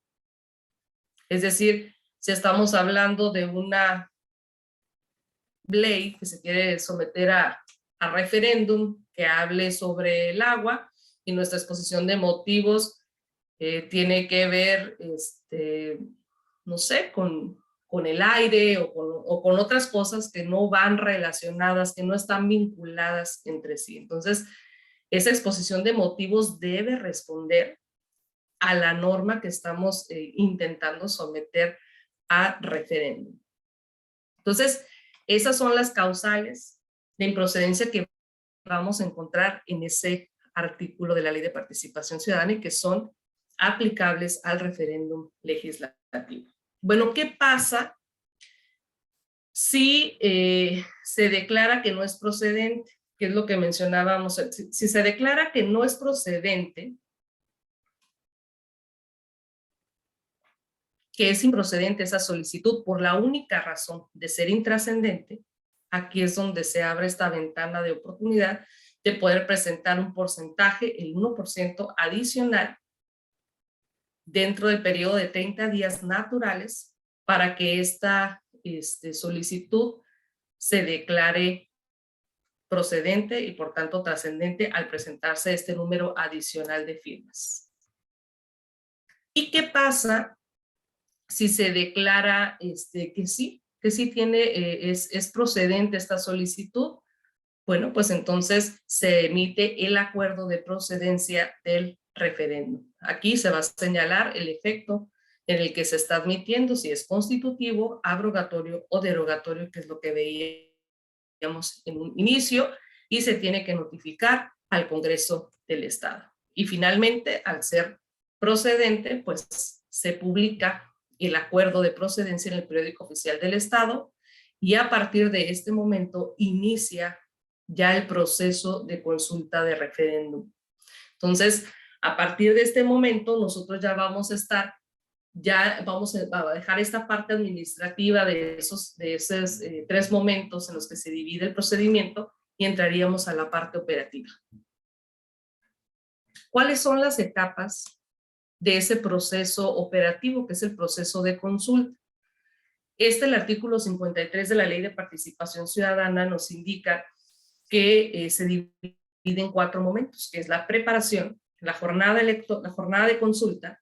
Es decir, si estamos hablando de una ley que se quiere someter a referéndum, que hable sobre el agua, y nuestra exposición de motivos tiene que ver, no sé, con el aire o con otras cosas que no van relacionadas, que no están vinculadas entre sí. Entonces, esa exposición de motivos debe responder a la norma que estamos intentando someter a referéndum. Entonces, esas son las causales de improcedencia que vamos a encontrar en ese artículo de la Ley de Participación Ciudadana y que son aplicables al referéndum legislativo. Bueno, ¿qué pasa si se declara que no es procedente? Que es lo que mencionábamos. Si se declara que no es procedente, que es improcedente esa solicitud por la única razón de ser intrascendente, aquí es donde se abre esta ventana de oportunidad de poder presentar un porcentaje, el 1% adicional, dentro del periodo de 30 días naturales para que esta solicitud se declare procedente y por tanto trascendente al presentarse este número adicional de firmas. ¿Y qué pasa si se declara que sí tiene, es procedente esta solicitud? Bueno, pues entonces se emite el acuerdo de procedencia del referéndum. Aquí se va a señalar el efecto en el que se está admitiendo, si es constitutivo, abrogatorio o derogatorio, que es lo que veíamos en un inicio, y se tiene que notificar al Congreso del Estado. Y finalmente, al ser procedente, pues se publica el acuerdo de procedencia en el periódico oficial del Estado y a partir de este momento inicia ya el proceso de consulta de referéndum. Entonces, a partir de este momento, nosotros ya vamos a estar ya vamos a dejar esta parte administrativa de esos 3 momentos en los que se divide el procedimiento y entraríamos a la parte operativa. ¿Cuáles son las etapas de ese proceso operativo, que es el proceso de consulta? El artículo 53 de la Ley de Participación Ciudadana nos indica que se divide en 4 momentos, que es la preparación, la jornada de consulta,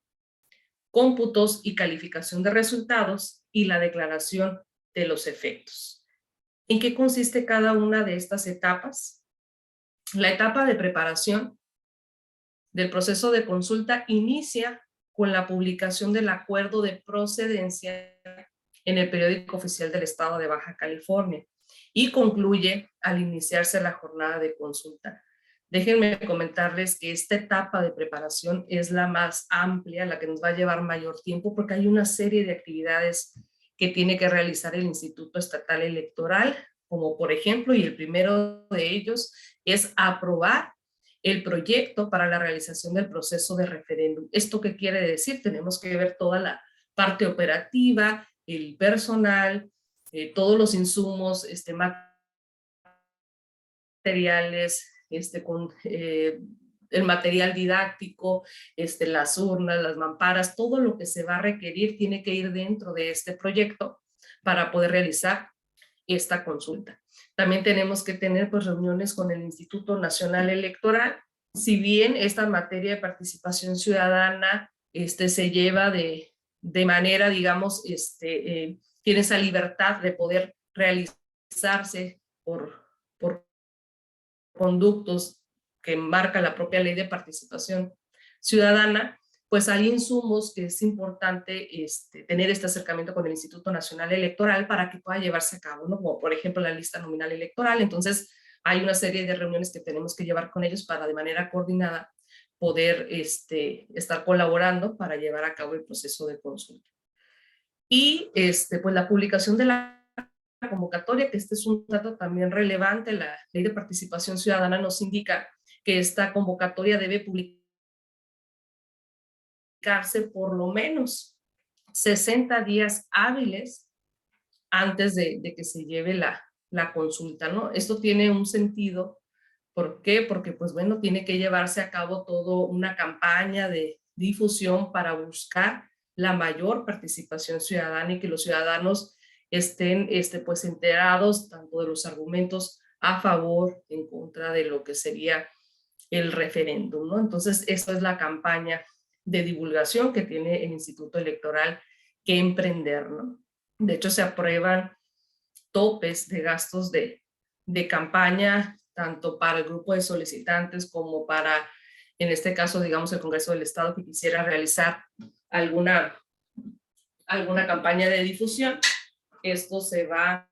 cómputos y calificación de resultados y la declaración de los efectos. ¿En qué consiste cada una de estas etapas? La etapa de preparación del proceso de consulta inicia con la publicación del acuerdo de procedencia en el periódico oficial del estado de Baja California y concluye al iniciarse la jornada de consulta. Déjenme comentarles que esta etapa de preparación es la más amplia, la que nos va a llevar mayor tiempo, porque hay una serie de actividades que tiene que realizar el Instituto Estatal Electoral, como por ejemplo, y el primero de ellos es aprobar el proyecto para la realización del proceso de referéndum. ¿Esto qué quiere decir? Tenemos que ver toda la parte operativa, el personal, todos los insumos, materiales, con el material didáctico, las urnas, las mamparas, todo lo que se va a requerir tiene que ir dentro de este proyecto para poder realizar esta consulta. También tenemos que tener pues reuniones con el Instituto Nacional Electoral. Si bien esta materia de participación ciudadana se lleva de manera, digamos, tiene esa libertad de poder realizarse por conductos que marca la propia Ley de Participación Ciudadana, pues hay insumos que es importante tener este acercamiento con el Instituto Nacional Electoral para que pueda llevarse a cabo, ¿no? Como por ejemplo la lista nominal electoral. Entonces hay una serie de reuniones que tenemos que llevar con ellos para de manera coordinada poder estar colaborando para llevar a cabo el proceso de consulta. Y pues la publicación de la convocatoria, que este es un dato también relevante, la Ley de Participación Ciudadana nos indica que esta convocatoria debe publicarse por lo menos 60 días hábiles antes de que se lleve la consulta, ¿no? Esto tiene un sentido. ¿Por qué? Porque, pues bueno, tiene que llevarse a cabo toda una campaña de difusión para buscar la mayor participación ciudadana y que los ciudadanos estén pues enterados tanto de los argumentos a favor, en contra de lo que sería el referéndum, ¿no? Entonces, esa es la campaña de divulgación que tiene el Instituto Electoral que emprender, ¿no? De hecho, se aprueban topes de gastos de campaña, tanto para el grupo de solicitantes como para, en este caso, digamos, el Congreso del Estado que quisiera realizar alguna campaña de difusión. Esto se va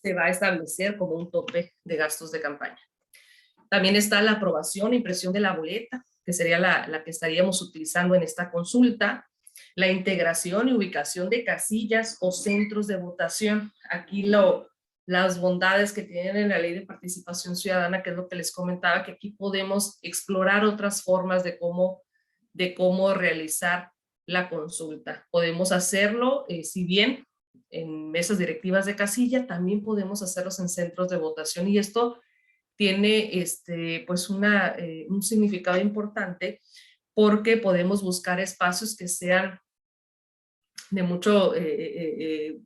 a establecer como un tope de gastos de campaña. También está la aprobación e impresión de la boleta, que sería la que estaríamos utilizando en esta consulta. La integración y ubicación de casillas o centros de votación. Aquí las bondades que tienen en la Ley de Participación Ciudadana, que es lo que les comentaba, que aquí podemos explorar otras formas de cómo realizar la consulta. Podemos hacerlo, si bien en mesas directivas de casilla, también podemos hacerlos en centros de votación, y esto tiene pues un significado importante porque podemos buscar espacios que sean de mucho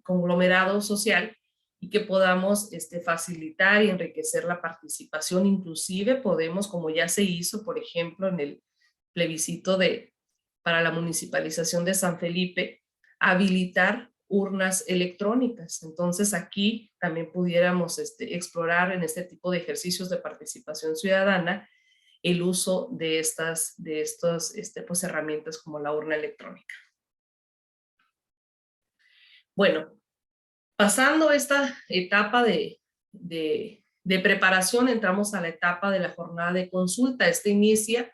conglomerado social y que podamos facilitar y enriquecer la participación. Inclusive podemos, como ya se hizo, por ejemplo, en el plebiscito para la municipalización de San Felipe, habilitar urnas electrónicas. Entonces aquí también pudiéramos explorar en este tipo de ejercicios de participación ciudadana el uso de estas pues, herramientas como la urna electrónica. Bueno, pasando esta etapa de preparación, entramos a la etapa de la jornada de consulta. Inicia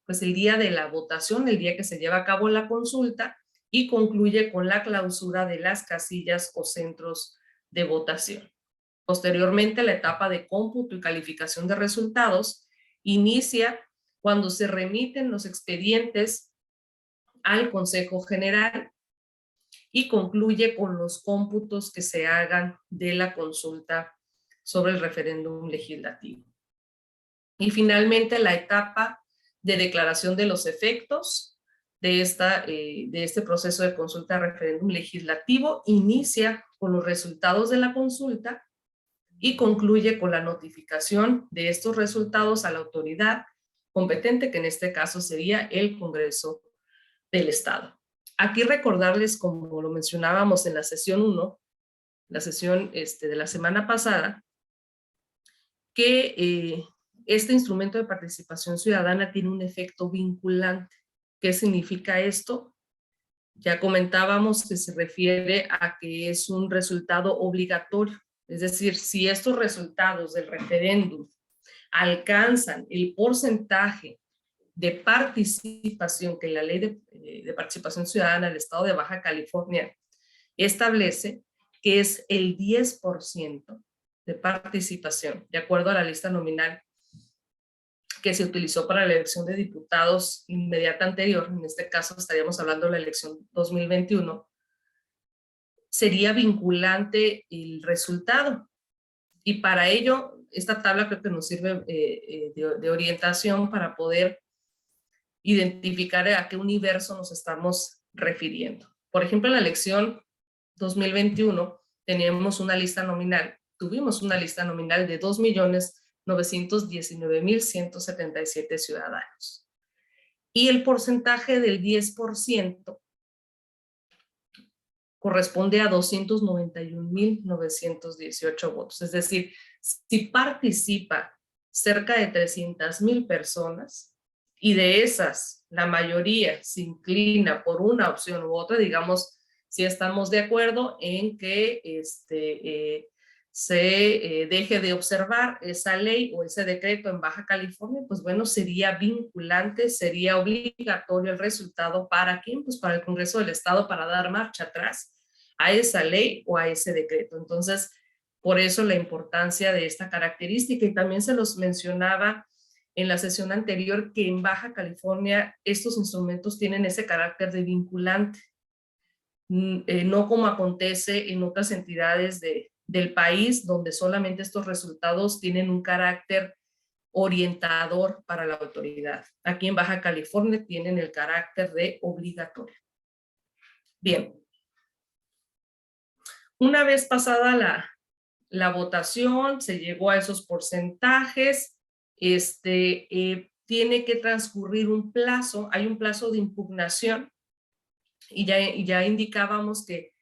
pues el día de la votación, el día que se lleva a cabo la consulta, y concluye con la clausura de las casillas o centros de votación. Posteriormente, la etapa de cómputo y calificación de resultados inicia cuando se remiten los expedientes al Consejo General y concluye con los cómputos que se hagan de la consulta sobre el referéndum legislativo. Y finalmente la etapa de declaración de los efectos de este proceso de consulta de referéndum legislativo inicia con los resultados de la consulta y concluye con la notificación de estos resultados a la autoridad competente, que en este caso sería el Congreso del Estado. Aquí recordarles, como lo mencionábamos en la sesión 1, la sesión de la semana pasada, que este instrumento de participación ciudadana tiene un efecto vinculante. ¿Qué significa esto? Ya comentábamos que se refiere a que es un resultado obligatorio. Es decir, si estos resultados del referéndum alcanzan el porcentaje de participación que la Ley de Participación Ciudadana del Estado de Baja California establece, que es el 10% de participación, de acuerdo a la lista nominal que se utilizó para la elección de diputados inmediata anterior, en este caso estaríamos hablando de la elección 2021, sería vinculante el resultado. Y para ello, esta tabla creo que nos sirve de orientación para poder identificar a qué universo nos estamos refiriendo. Por ejemplo, en la elección 2021 tuvimos una lista nominal de 2.919.177 ciudadanos. Y el porcentaje del 10% corresponde a 291.918 votos. Es decir, si participa cerca de 300,000 personas y de esas la mayoría se inclina por una opción u otra, digamos, si estamos de acuerdo en que se deje de observar esa ley o ese decreto en Baja California, pues bueno, sería vinculante, sería obligatorio el resultado. ¿Para quién? Pues para el Congreso del Estado, para dar marcha atrás a esa ley o a ese decreto. Entonces, por eso la importancia de esta característica. Y también se los mencionaba en la sesión anterior que en Baja California estos instrumentos tienen ese carácter de vinculante, no como acontece en otras entidades del país, donde solamente estos resultados tienen un carácter orientador para la autoridad. Aquí en Baja California tienen el carácter de obligatorio. Bien. Una vez pasada la votación, se llegó a esos porcentajes, tiene que transcurrir un plazo, hay un plazo de impugnación, y ya indicábamos que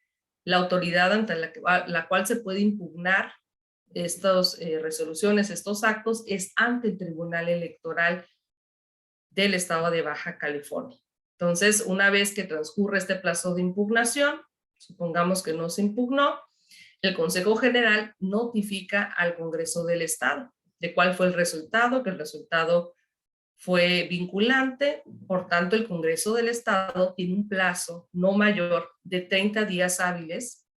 la autoridad ante la cual se puede impugnar estas resoluciones, estos actos, es ante el Tribunal Electoral del Estado de Baja California. Entonces, una vez que transcurre este plazo de impugnación, supongamos que no se impugnó, el Consejo General notifica al Congreso del Estado de cuál fue el resultado, que el resultado fue vinculante. Por tanto, el Congreso del Estado tiene un plazo no mayor de 30 días hábiles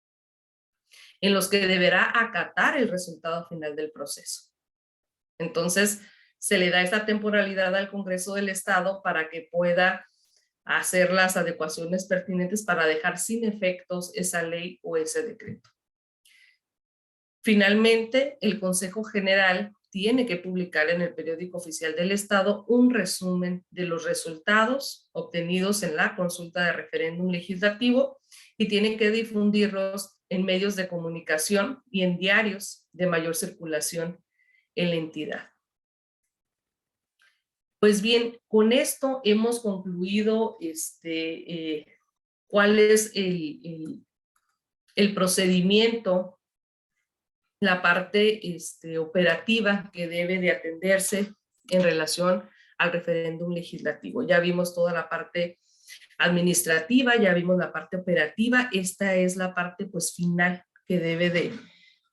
en los que deberá acatar el resultado final del proceso. Entonces, se le da esta temporalidad al Congreso del Estado para que pueda hacer las adecuaciones pertinentes para dejar sin efectos esa ley o ese decreto. Finalmente, el Consejo General tiene que publicar en el Periódico Oficial del Estado un resumen de los resultados obtenidos en la consulta de referéndum legislativo y tiene que difundirlos en medios de comunicación y en diarios de mayor circulación en la entidad. Pues bien, con esto hemos concluido cuál es el procedimiento, la parte operativa que debe de atenderse en relación al referéndum legislativo. Ya vimos toda la parte administrativa, ya vimos la parte operativa. Esta es la parte pues final que debe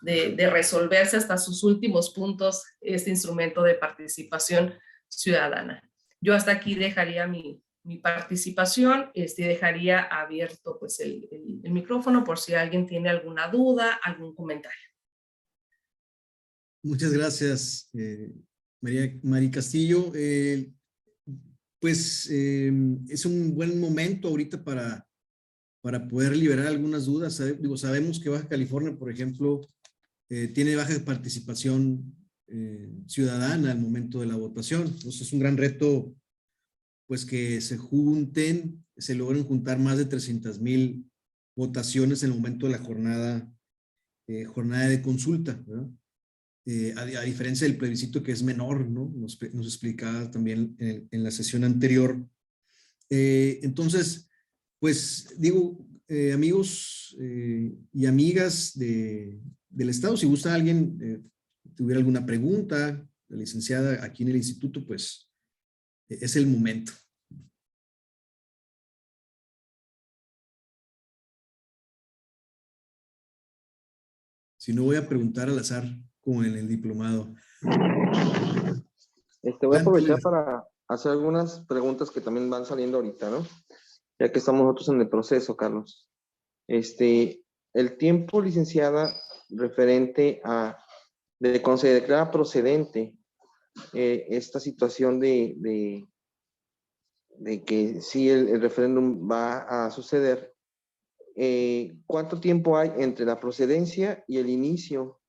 de resolverse hasta sus últimos puntos este instrumento de participación ciudadana. Yo hasta aquí dejaría mi participación, dejaría abierto pues el micrófono por si alguien tiene alguna duda, algún comentario. Muchas gracias, Mari Castillo. pues es un buen momento ahorita para poder liberar algunas dudas. Digo, sabemos que Baja California, por ejemplo, tiene baja participación ciudadana al momento de la votación. Entonces es un gran reto, pues que se logren juntar más de 300,000 votaciones en el momento de la jornada de consulta, ¿verdad? A diferencia del plebiscito que es menor, ¿no? Nos explicaba también en la sesión anterior. Entonces, pues digo, amigos y amigas del Estado, si gusta alguien tuviera alguna pregunta, la licenciada aquí en el instituto, pues es el momento. Si no, voy a preguntar al azar, como en el diplomado. Voy a aprovechar para hacer algunas preguntas que también van saliendo ahorita, ¿no? Ya que estamos nosotros en el proceso, Carlos. El tiempo, licenciada, referente a de cuando se declara procedente esta situación de que sí el referéndum va a suceder, ¿cuánto tiempo hay entre la procedencia y el inicio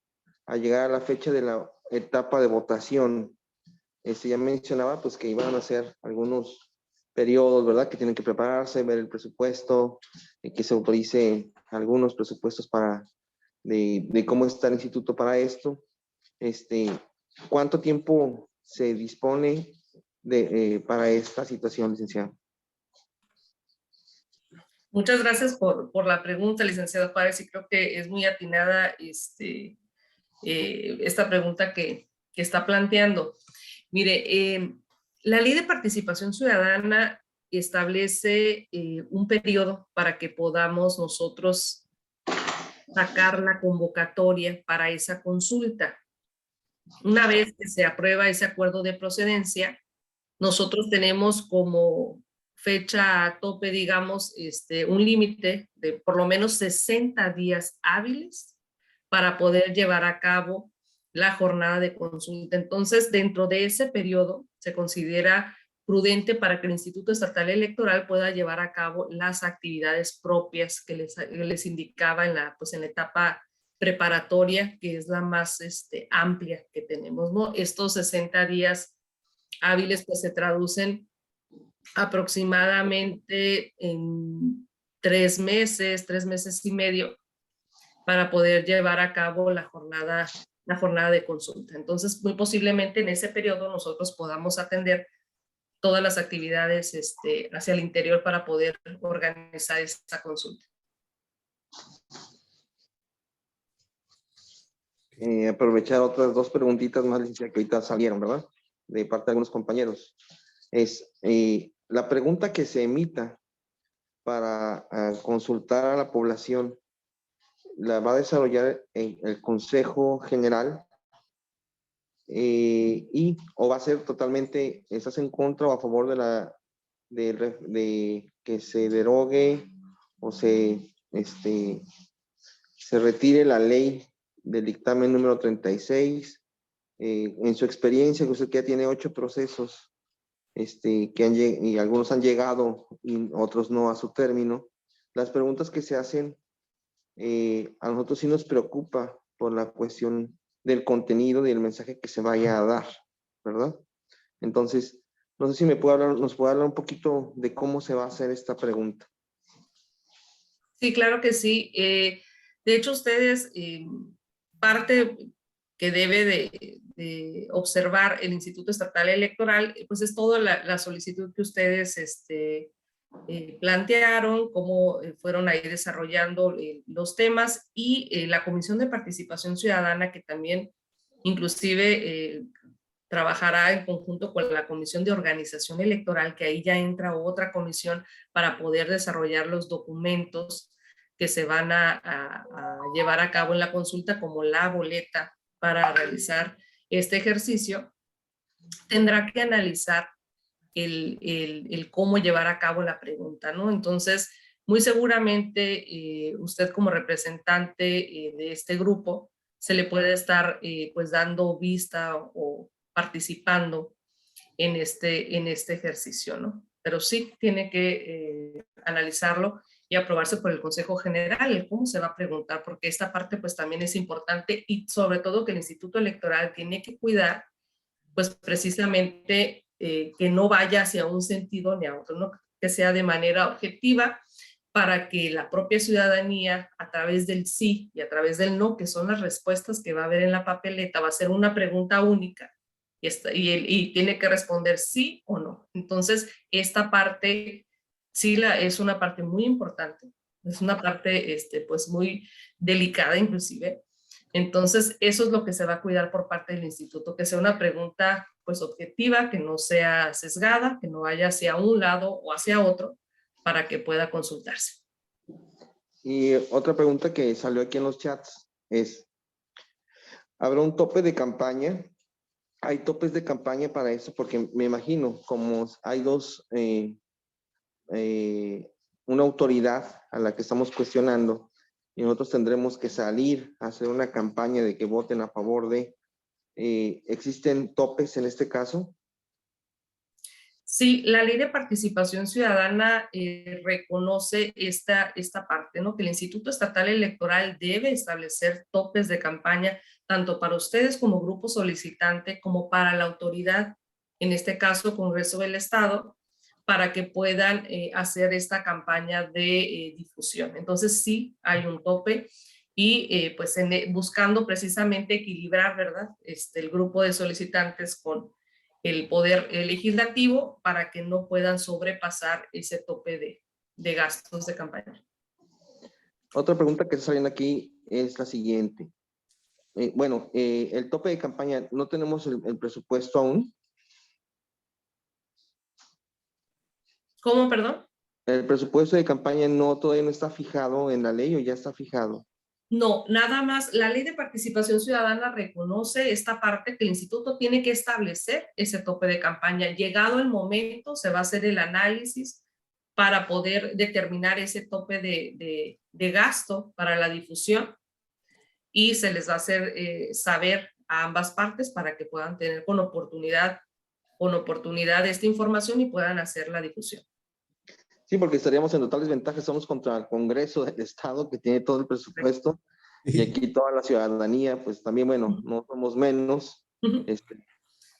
a llegar a la fecha de la etapa de votación? Ya mencionaba pues que iban a ser algunos periodos, ¿verdad? Que tienen que prepararse, ver el presupuesto, que se autorice algunos presupuestos de cómo está el instituto para esto. ¿Cuánto tiempo se dispone para esta situación, licenciado? Muchas gracias por la pregunta, licenciado Juárez, y creo que es muy atinada esta pregunta que está planteando. Mire, la Ley de Participación Ciudadana establece un periodo para que podamos nosotros sacar la convocatoria para esa consulta. Una vez que se aprueba ese acuerdo de procedencia, nosotros tenemos como fecha tope, digamos, un límite de por lo menos 60 días hábiles para poder llevar a cabo la jornada de consulta. Entonces, dentro de ese periodo, se considera prudente para que el Instituto Estatal Electoral pueda llevar a cabo las actividades propias que les indicaba pues en la etapa preparatoria, que es la más amplia que tenemos, ¿no? Estos 60 días hábiles pues se traducen aproximadamente en 3 meses y medio para poder llevar a cabo la jornada de consulta. Entonces, muy posiblemente en ese periodo nosotros podamos atender todas las actividades hacia el interior para poder organizar esta consulta. Aprovechar otras dos preguntitas más, licenciada, que ahorita salieron, ¿verdad? De parte de algunos compañeros. La pregunta que se emita para consultar a la población, ¿la va a desarrollar el Consejo General? ¿O va a ser totalmente, estás en contra o a favor de que se derogue o se retire la ley del dictamen número 36? En su experiencia, que usted ya tiene 8 procesos, y algunos han llegado y otros no a su término, las preguntas que se hacen, a nosotros sí nos preocupa por la cuestión del contenido y el mensaje que se vaya a dar, ¿verdad? Entonces, no sé si nos puede hablar un poquito de cómo se va a hacer esta pregunta. Sí, claro que sí. De hecho, ustedes, parte que debe de observar el Instituto Estatal Electoral, pues es toda la solicitud que ustedes plantearon, cómo fueron ahí desarrollando los temas y la Comisión de Participación Ciudadana, que también inclusive trabajará en conjunto con la Comisión de Organización Electoral, que ahí ya entra otra comisión para poder desarrollar los documentos que se van a llevar a cabo en la consulta, como la boleta para realizar este ejercicio. Tendrá que analizar el cómo llevar a cabo la pregunta, ¿no? Entonces, muy seguramente usted como representante de este grupo se le puede estar pues dando vista o participando en este ejercicio, ¿no? Pero sí tiene que analizarlo y aprobarse por el Consejo General, el cómo se va a preguntar, porque esta parte pues también es importante y sobre todo que el Instituto Electoral tiene que cuidar pues precisamente que no vaya hacia un sentido ni a otro, ¿no? Que sea de manera objetiva para que la propia ciudadanía, a través del sí y a través del no, que son las respuestas que va a haber en la papeleta, va a ser una pregunta única y tiene que responder sí o no. Entonces, esta parte sí es una parte muy importante, es una parte pues muy delicada inclusive. Entonces, eso es lo que se va a cuidar por parte del instituto, que sea una pregunta pues objetiva, que no sea sesgada, que no vaya hacia un lado o hacia otro, para que pueda consultarse. Y otra pregunta que salió aquí en los chats es, ¿habrá un tope de campaña? ¿Hay topes de campaña para eso? Porque me imagino, como hay una autoridad a la que estamos cuestionando, y nosotros tendremos que salir a hacer una campaña de que voten a favor de, ¿existen topes en este caso? Sí, la ley de participación ciudadana reconoce esta parte, ¿no? Que el Instituto Estatal Electoral debe establecer topes de campaña, tanto para ustedes como grupo solicitante, como para la autoridad, en este caso Congreso del Estado, para que puedan hacer esta campaña de difusión. Entonces sí, hay un tope y pues buscando precisamente equilibrar, ¿verdad? El grupo de solicitantes con el poder legislativo para que no puedan sobrepasar ese tope de gastos de campaña. Otra pregunta que está saliendo aquí es la siguiente. El tope de campaña, ¿no tenemos el presupuesto aún? ¿Cómo, perdón? ¿El presupuesto de campaña todavía no está fijado en la ley o ya está fijado? No, nada más, la ley de participación ciudadana reconoce esta parte que el instituto tiene que establecer ese tope de campaña. Llegado el momento, se va a hacer el análisis para poder determinar ese tope de gasto para la difusión y se les va a hacer saber a ambas partes para que puedan tener con oportunidad esta información y puedan hacer la difusión. Sí, porque estaríamos en total desventaja. Estamos contra el Congreso del Estado, que tiene todo el presupuesto, y aquí toda la ciudadanía, pues también, bueno, no somos menos,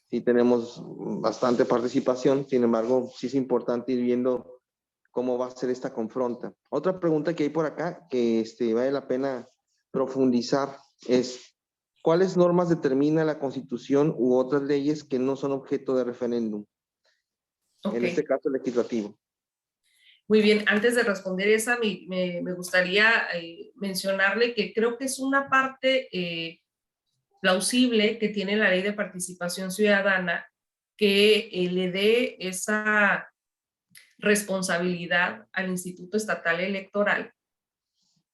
sí tenemos bastante participación, sin embargo, sí es importante ir viendo cómo va a ser esta confronta. Otra pregunta que hay por acá, que vale la pena profundizar, es ¿cuáles normas determina la Constitución u otras leyes que no son objeto de referéndum? Okay. En este caso legislativo. Muy bien, antes de responder esa, me gustaría mencionarle que creo que es una parte plausible que tiene la ley de participación ciudadana que le dé esa responsabilidad al Instituto Estatal Electoral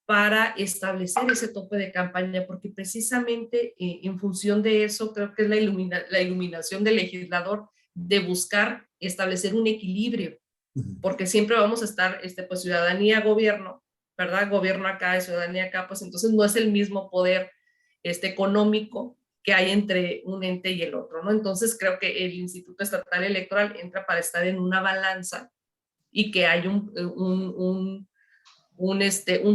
para establecer ese tope de campaña, porque precisamente en función de eso creo que es la iluminación del legislador de buscar establecer un equilibrio, porque siempre vamos a estar, pues ciudadanía, gobierno, ¿verdad? Gobierno acá y ciudadanía acá, pues entonces no es el mismo poder económico que hay entre un ente y el otro, ¿no? Entonces creo que el Instituto Estatal Electoral entra para estar en una balanza y que hay un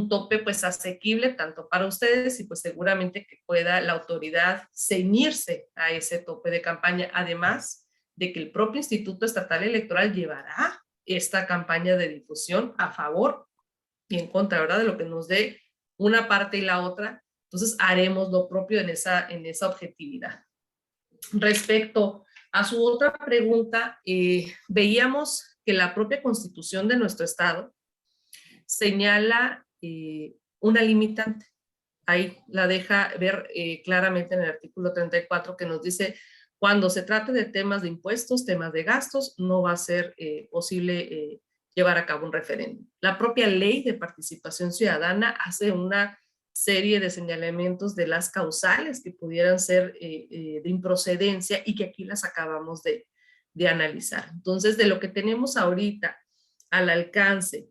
tope pues asequible tanto para ustedes y pues seguramente que pueda la autoridad ceñirse a ese tope de campaña, además de que el propio Instituto Estatal Electoral llevará esta campaña de difusión a favor y en contra, ¿verdad? De lo que nos dé una parte y la otra. Entonces haremos lo propio en esa objetividad. Respecto a su otra pregunta, veíamos que la propia Constitución de nuestro Estado señala una limitante. Ahí la deja ver claramente en el artículo 34 que nos dice cuando se trate de temas de impuestos, temas de gastos, no va a ser posible llevar a cabo un referéndum. La propia ley de participación ciudadana hace una serie de señalamientos de las causales que pudieran ser de improcedencia y que aquí las acabamos de analizar. Entonces, de lo que tenemos ahorita al alcance,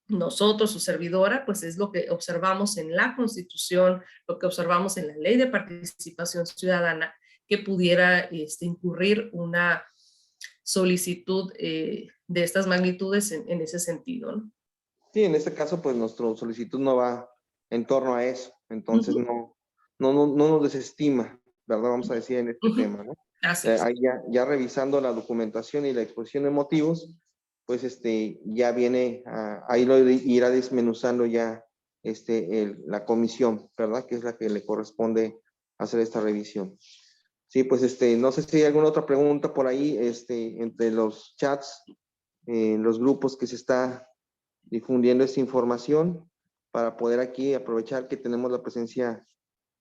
nosotros, su servidora, pues es lo que observamos en la Constitución, lo que observamos en la Ley de Participación Ciudadana, que pudiera incurrir una solicitud de estas magnitudes en ese sentido, ¿no? Sí, en este caso, pues nuestra solicitud no va en torno a eso, entonces no nos desestima, ¿verdad? Vamos a decir en este tema, ¿no? Así es. Ahí ya revisando la documentación y la exposición de motivos, pues ya viene, ahí lo irá desmenuzando ya la comisión, ¿verdad? Que es la que le corresponde hacer esta revisión. Sí, pues no sé si hay alguna otra pregunta por ahí, entre los chats, los grupos que se está difundiendo esta información, para poder aquí aprovechar que tenemos la presencia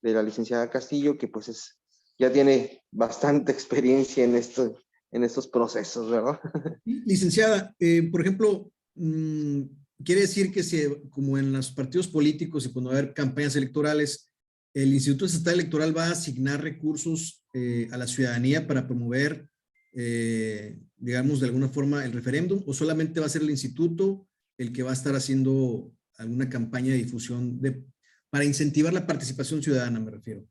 de la licenciada Castillo, que pues ya tiene bastante experiencia en estos procesos, ¿verdad? Licenciada, por ejemplo, quiere decir que como en los partidos políticos y cuando va a haber campañas electorales, el Instituto Estatal Electoral va a asignar recursos a la ciudadanía para promover, digamos, de alguna forma el referéndum, o solamente va a ser el instituto el que va a estar haciendo alguna campaña de difusión para incentivar la participación ciudadana, me refiero.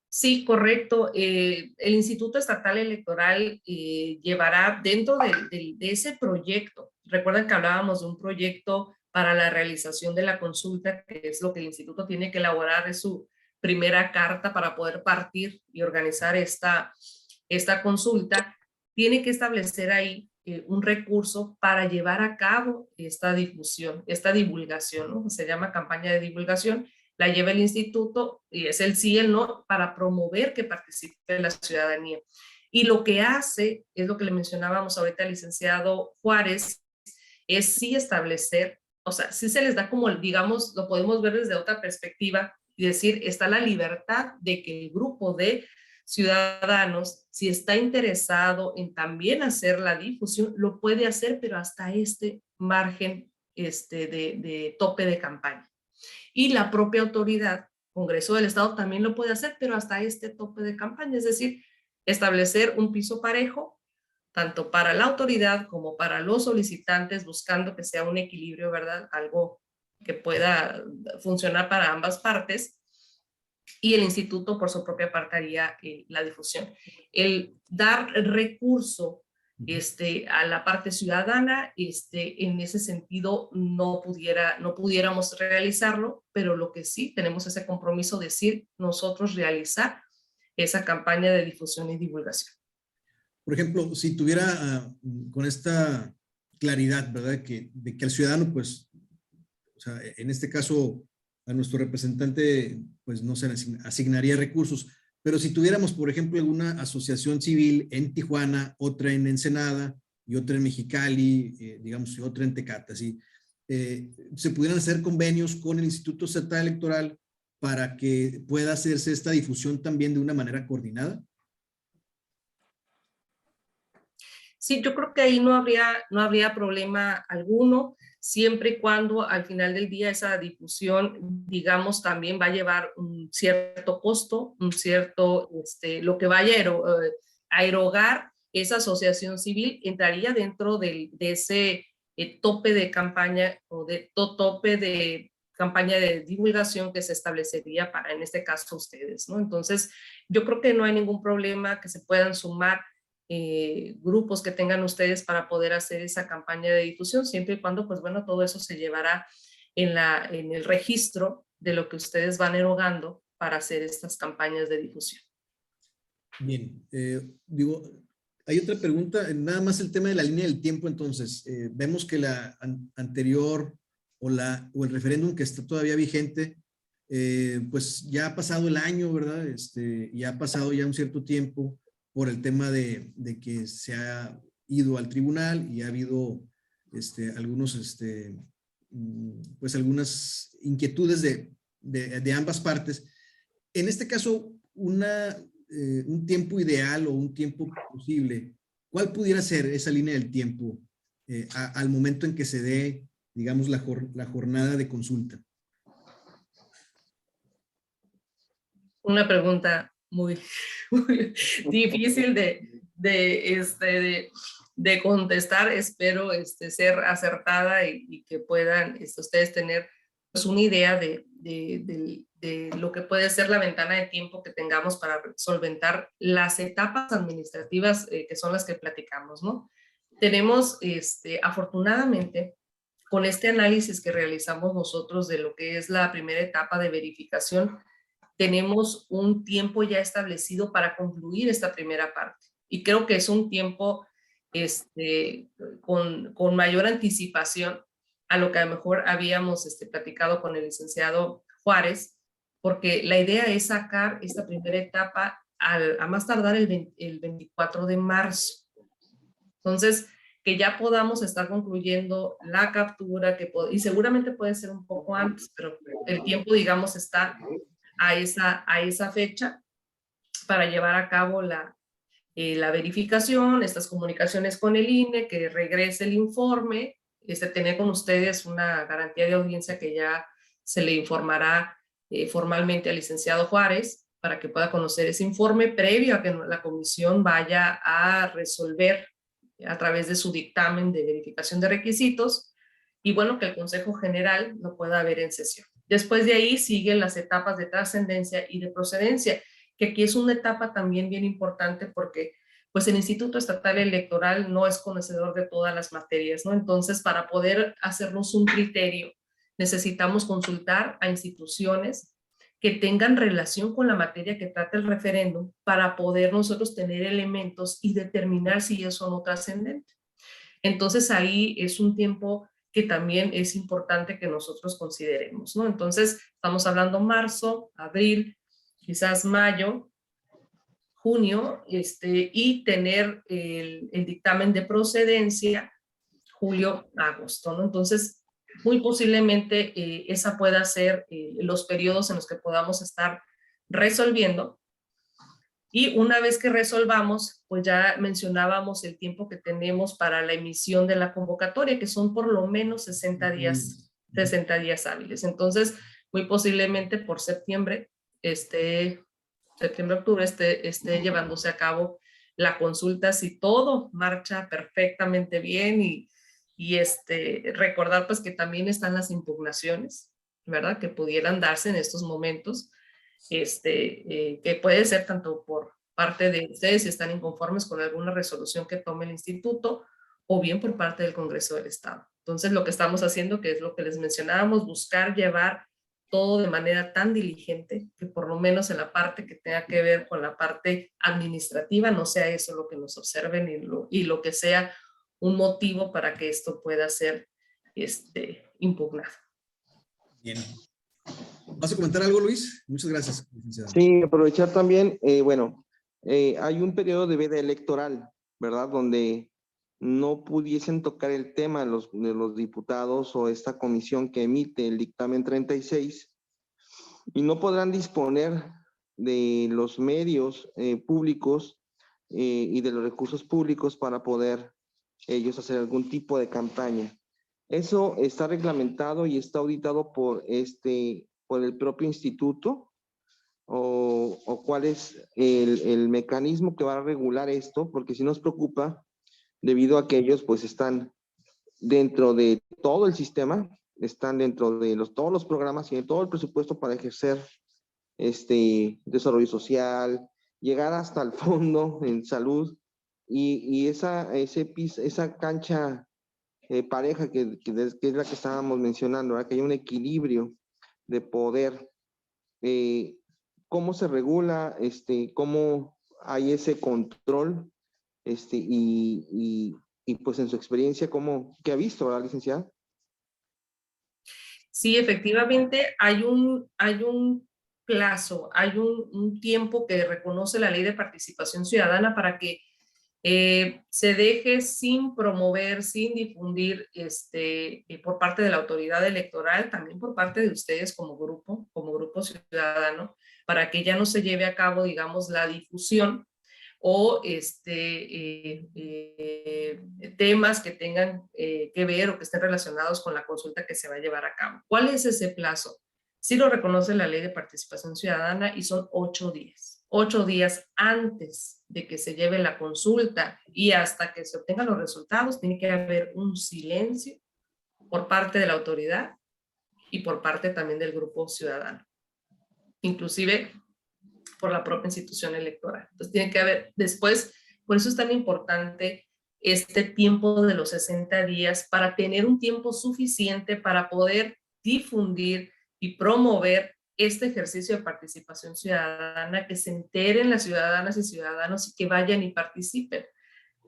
Sí, correcto. El Instituto Estatal Electoral llevará dentro de ese proyecto, recuerden que hablábamos de un proyecto para la realización de la consulta, que es lo que el instituto tiene que elaborar, es su primera carta para poder partir y organizar esta consulta, tiene que establecer ahí un recurso para llevar a cabo esta difusión, esta divulgación, ¿no? Se llama campaña de divulgación, la lleva el instituto y es el sí y el no para promover que participe la ciudadanía. Y lo que hace, es lo que le mencionábamos ahorita al licenciado Juárez, es sí establecer, o sea, sí se les da como, digamos, lo podemos ver desde otra perspectiva y decir, está la libertad de que el grupo de ciudadanos, si está interesado en también hacer la difusión, lo puede hacer, pero hasta este margen de tope de campaña. Y la propia autoridad, Congreso del Estado, también lo puede hacer, pero hasta este tope de campaña, es decir, establecer un piso parejo, tanto para la autoridad como para los solicitantes, buscando que sea un equilibrio, ¿verdad? Algo que pueda funcionar para ambas partes. Y el instituto, por su propia parte, haría la difusión. El dar recurso a la parte ciudadana, en ese sentido no pudiéramos realizarlo, pero lo que sí tenemos ese compromiso de decir nosotros realizar esa campaña de difusión y divulgación. Por ejemplo, si tuviera con esta claridad, ¿verdad? De que al ciudadano, pues, o sea, en este caso, a nuestro representante, pues no se asignaría recursos, pero si tuviéramos, por ejemplo, alguna asociación civil en Tijuana, otra en Ensenada y otra en Mexicali, digamos, y otra en Tecate, ¿sí? Se pudieran hacer convenios con el Instituto Estatal Electoral para que pueda hacerse esta difusión también de una manera coordinada. Sí, yo creo que ahí no habría problema alguno, siempre y cuando al final del día esa difusión, digamos, también va a llevar un cierto costo, un cierto, lo que vaya a erogar esa asociación civil entraría dentro de ese tope de campaña o de tope de campaña de divulgación que se establecería para, en este caso, ustedes, ¿no? Entonces, yo creo que no hay ningún problema que se puedan sumar grupos que tengan ustedes para poder hacer esa campaña de difusión, siempre y cuando, pues bueno, todo eso se llevará en el registro de lo que ustedes van erogando para hacer estas campañas de difusión. Bien, digo, hay otra pregunta, nada más el tema de la línea del tiempo, entonces, vemos que la anterior o el referéndum que está todavía vigente, pues ya ha pasado el año, ¿verdad? Ya ha pasado ya un cierto tiempo por el tema de que se ha ido al tribunal y ha habido algunos, pues algunas inquietudes de ambas partes. En este caso, un tiempo ideal o un tiempo posible, ¿cuál pudiera ser esa línea del tiempo al momento en que se dé, digamos, la jornada de consulta? Una pregunta muy, muy difícil de contestar. Espero ser acertada y que puedan ustedes tener pues, una idea de de lo que puede ser la ventana de tiempo que tengamos para solventar las etapas administrativas que son las que platicamos, ¿no? Tenemos, afortunadamente, con este análisis que realizamos nosotros de lo que es la primera etapa de verificación, tenemos un tiempo ya establecido para concluir esta primera parte. Y creo que es un tiempo con mayor anticipación a lo que a lo mejor habíamos platicado con el licenciado Juárez, porque la idea es sacar esta primera etapa a más tardar el 24 de marzo. Entonces, que ya podamos estar concluyendo la captura, y seguramente puede ser un poco antes, pero el tiempo, digamos, está a esa fecha para llevar a cabo la verificación, estas comunicaciones con el INE, que regrese el informe, tener con ustedes una garantía de audiencia que ya se le informará formalmente al licenciado Juárez para que pueda conocer ese informe previo a que la comisión vaya a resolver a través de su dictamen de verificación de requisitos, y bueno, que el Consejo General lo pueda ver en sesión. Después de ahí siguen las etapas de trascendencia y de procedencia, que aquí es una etapa también bien importante porque pues el Instituto Estatal Electoral no es conocedor de todas las materias, ¿no? Entonces, para poder hacernos un criterio, necesitamos consultar a instituciones que tengan relación con la materia que trata el referéndum para poder nosotros tener elementos y determinar si es o no trascendente. Entonces, ahí es un tiempo que también es importante que nosotros consideremos, ¿no? Entonces, estamos hablando marzo, abril, quizás mayo, junio, y tener el dictamen de procedencia julio, agosto, ¿no? Entonces, muy posiblemente esa pueda ser los periodos en los que podamos estar resolviendo. Y una vez que resolvamos, pues ya mencionábamos el tiempo que tenemos para la emisión de la convocatoria, que son por lo menos 60 días hábiles. Entonces, muy posiblemente por septiembre, octubre, esté llevándose a cabo la consulta si todo marcha perfectamente bien, y recordar pues que también están las impugnaciones, ¿verdad? Que pudieran darse en estos momentos, que puede ser tanto por parte de ustedes si están inconformes con alguna resolución que tome el instituto, o bien por parte del Congreso del Estado. Entonces, lo que estamos haciendo, que es lo que les mencionábamos, buscar llevar todo de manera tan diligente que por lo menos en la parte que tenga que ver con la parte administrativa no sea eso lo que nos observen, y lo que sea un motivo para que esto pueda ser impugnado. Bien. ¿Vas a comentar algo, Luis? Muchas gracias, licenciado. Sí, aprovechar también, hay un periodo de veda electoral, ¿verdad? Donde no pudiesen tocar el tema de los diputados o esta comisión que emite el dictamen 36, y no podrán disponer de los medios públicos y de los recursos públicos para poder ellos hacer algún tipo de campaña. Eso está reglamentado y está auditado por el propio instituto, o cuál es el mecanismo que va a regular esto, porque sí nos preocupa debido a que ellos pues están dentro de todo el sistema, están dentro de todos los programas y de todo el presupuesto para ejercer desarrollo social, llegar hasta el fondo en salud, y esa cancha pareja que es la que estábamos mencionando, ¿verdad? Que hay un equilibrio de poder. ¿Cómo se regula? ¿Cómo hay ese control? Y pues en su experiencia, ¿qué ha visto, verdad, licenciada? Sí, efectivamente hay un plazo, hay un tiempo que reconoce la Ley de Participación Ciudadana para que se deje sin promover, sin difundir por parte de la autoridad electoral, también por parte de ustedes como grupo ciudadano, para que ya no se lleve a cabo, digamos, la difusión o temas que tengan que ver o que estén relacionados con la consulta que se va a llevar a cabo. ¿Cuál es ese plazo? Sí lo reconoce la Ley de Participación Ciudadana y son 8 días. 8 días antes de que se lleve la consulta y hasta que se obtengan los resultados, tiene que haber un silencio por parte de la autoridad y por parte también del grupo ciudadano, inclusive por la propia institución electoral. Entonces tiene que haber después, por eso es tan importante este tiempo de los 60 días para tener un tiempo suficiente para poder difundir y promover este ejercicio de participación ciudadana, que se enteren las ciudadanas y ciudadanos y que vayan y participen.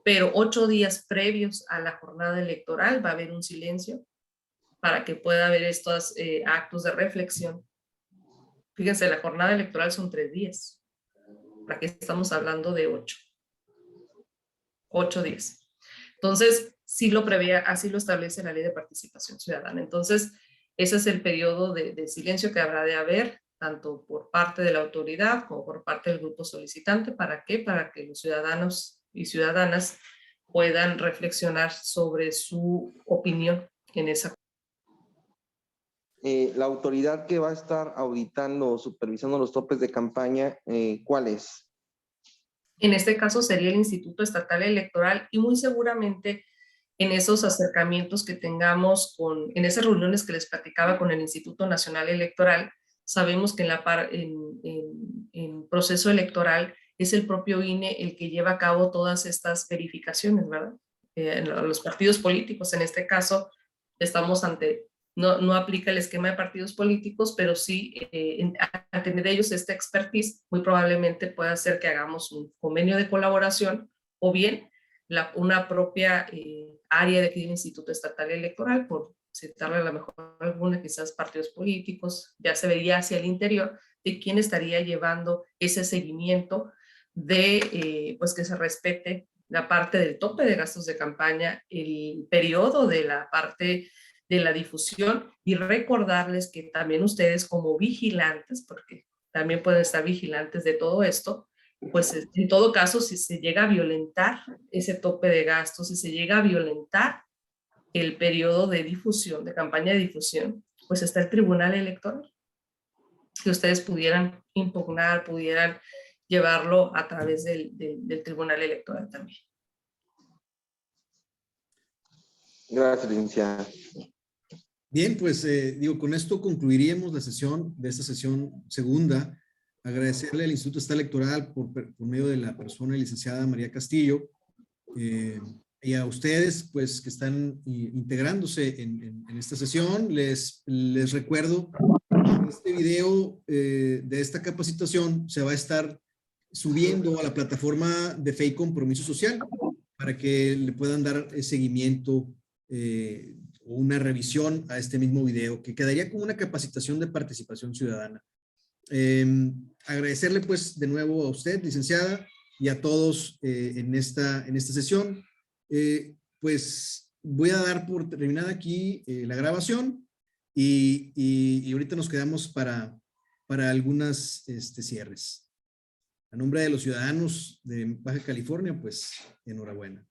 Pero 8 días previos a la jornada electoral va a haber un silencio para que pueda haber estos actos de reflexión. Fíjense, la jornada electoral son 3 días. Aquí estamos hablando de 8 días. Entonces, sí lo prevía, así lo establece la Ley de Participación Ciudadana. Entonces, ese es el periodo de silencio que habrá de haber, tanto por parte de la autoridad como por parte del grupo solicitante. ¿Para qué? Para que los ciudadanos y ciudadanas puedan reflexionar sobre su opinión en esa. La autoridad que va a estar auditando o supervisando los topes de campaña, ¿cuál es? En este caso sería el Instituto Estatal Electoral, y muy seguramente en esos acercamientos que tengamos en esas reuniones que les platicaba con el Instituto Nacional Electoral, sabemos que en proceso electoral es el propio INE el que lleva a cabo todas estas verificaciones, ¿verdad? Los partidos políticos, en este caso, estamos ante, no aplica el esquema de partidos políticos, pero sí, al tener ellos esta expertise, muy probablemente pueda ser que hagamos un convenio de colaboración, o bien una propia área de aquí del Instituto Estatal Electoral, por citarle a lo mejor alguna, quizás partidos políticos, ya se vería hacia el interior de quién estaría llevando ese seguimiento de, pues que se respete la parte del tope de gastos de campaña, el periodo de la parte de la difusión, y recordarles que también ustedes como vigilantes, porque también pueden estar vigilantes de todo esto, pues en todo caso, si se llega a violentar ese tope de gastos, si se llega a violentar el periodo de difusión, de campaña de difusión, pues está el Tribunal Electoral, que ustedes pudieran impugnar, pudieran llevarlo a través del Tribunal Electoral también. Gracias, licenciada. Bien, pues digo, con esto concluiríamos la sesión de esta sesión segunda. Agradecerle al Instituto Estatal Electoral por medio de la persona licenciada María Castillo, y a ustedes, pues, que están integrándose en esta sesión. Les recuerdo que este video de esta capacitación se va a estar subiendo a la plataforma de Fe y Compromiso Social para que le puedan dar seguimiento o una revisión a este mismo video, que quedaría como una capacitación de participación ciudadana. Agradecerle pues de nuevo a usted, licenciada, y a todos en esta sesión. Pues voy a dar por terminada aquí la grabación, y ahorita nos quedamos para algunas cierres. A nombre de los ciudadanos de Baja California, pues enhorabuena.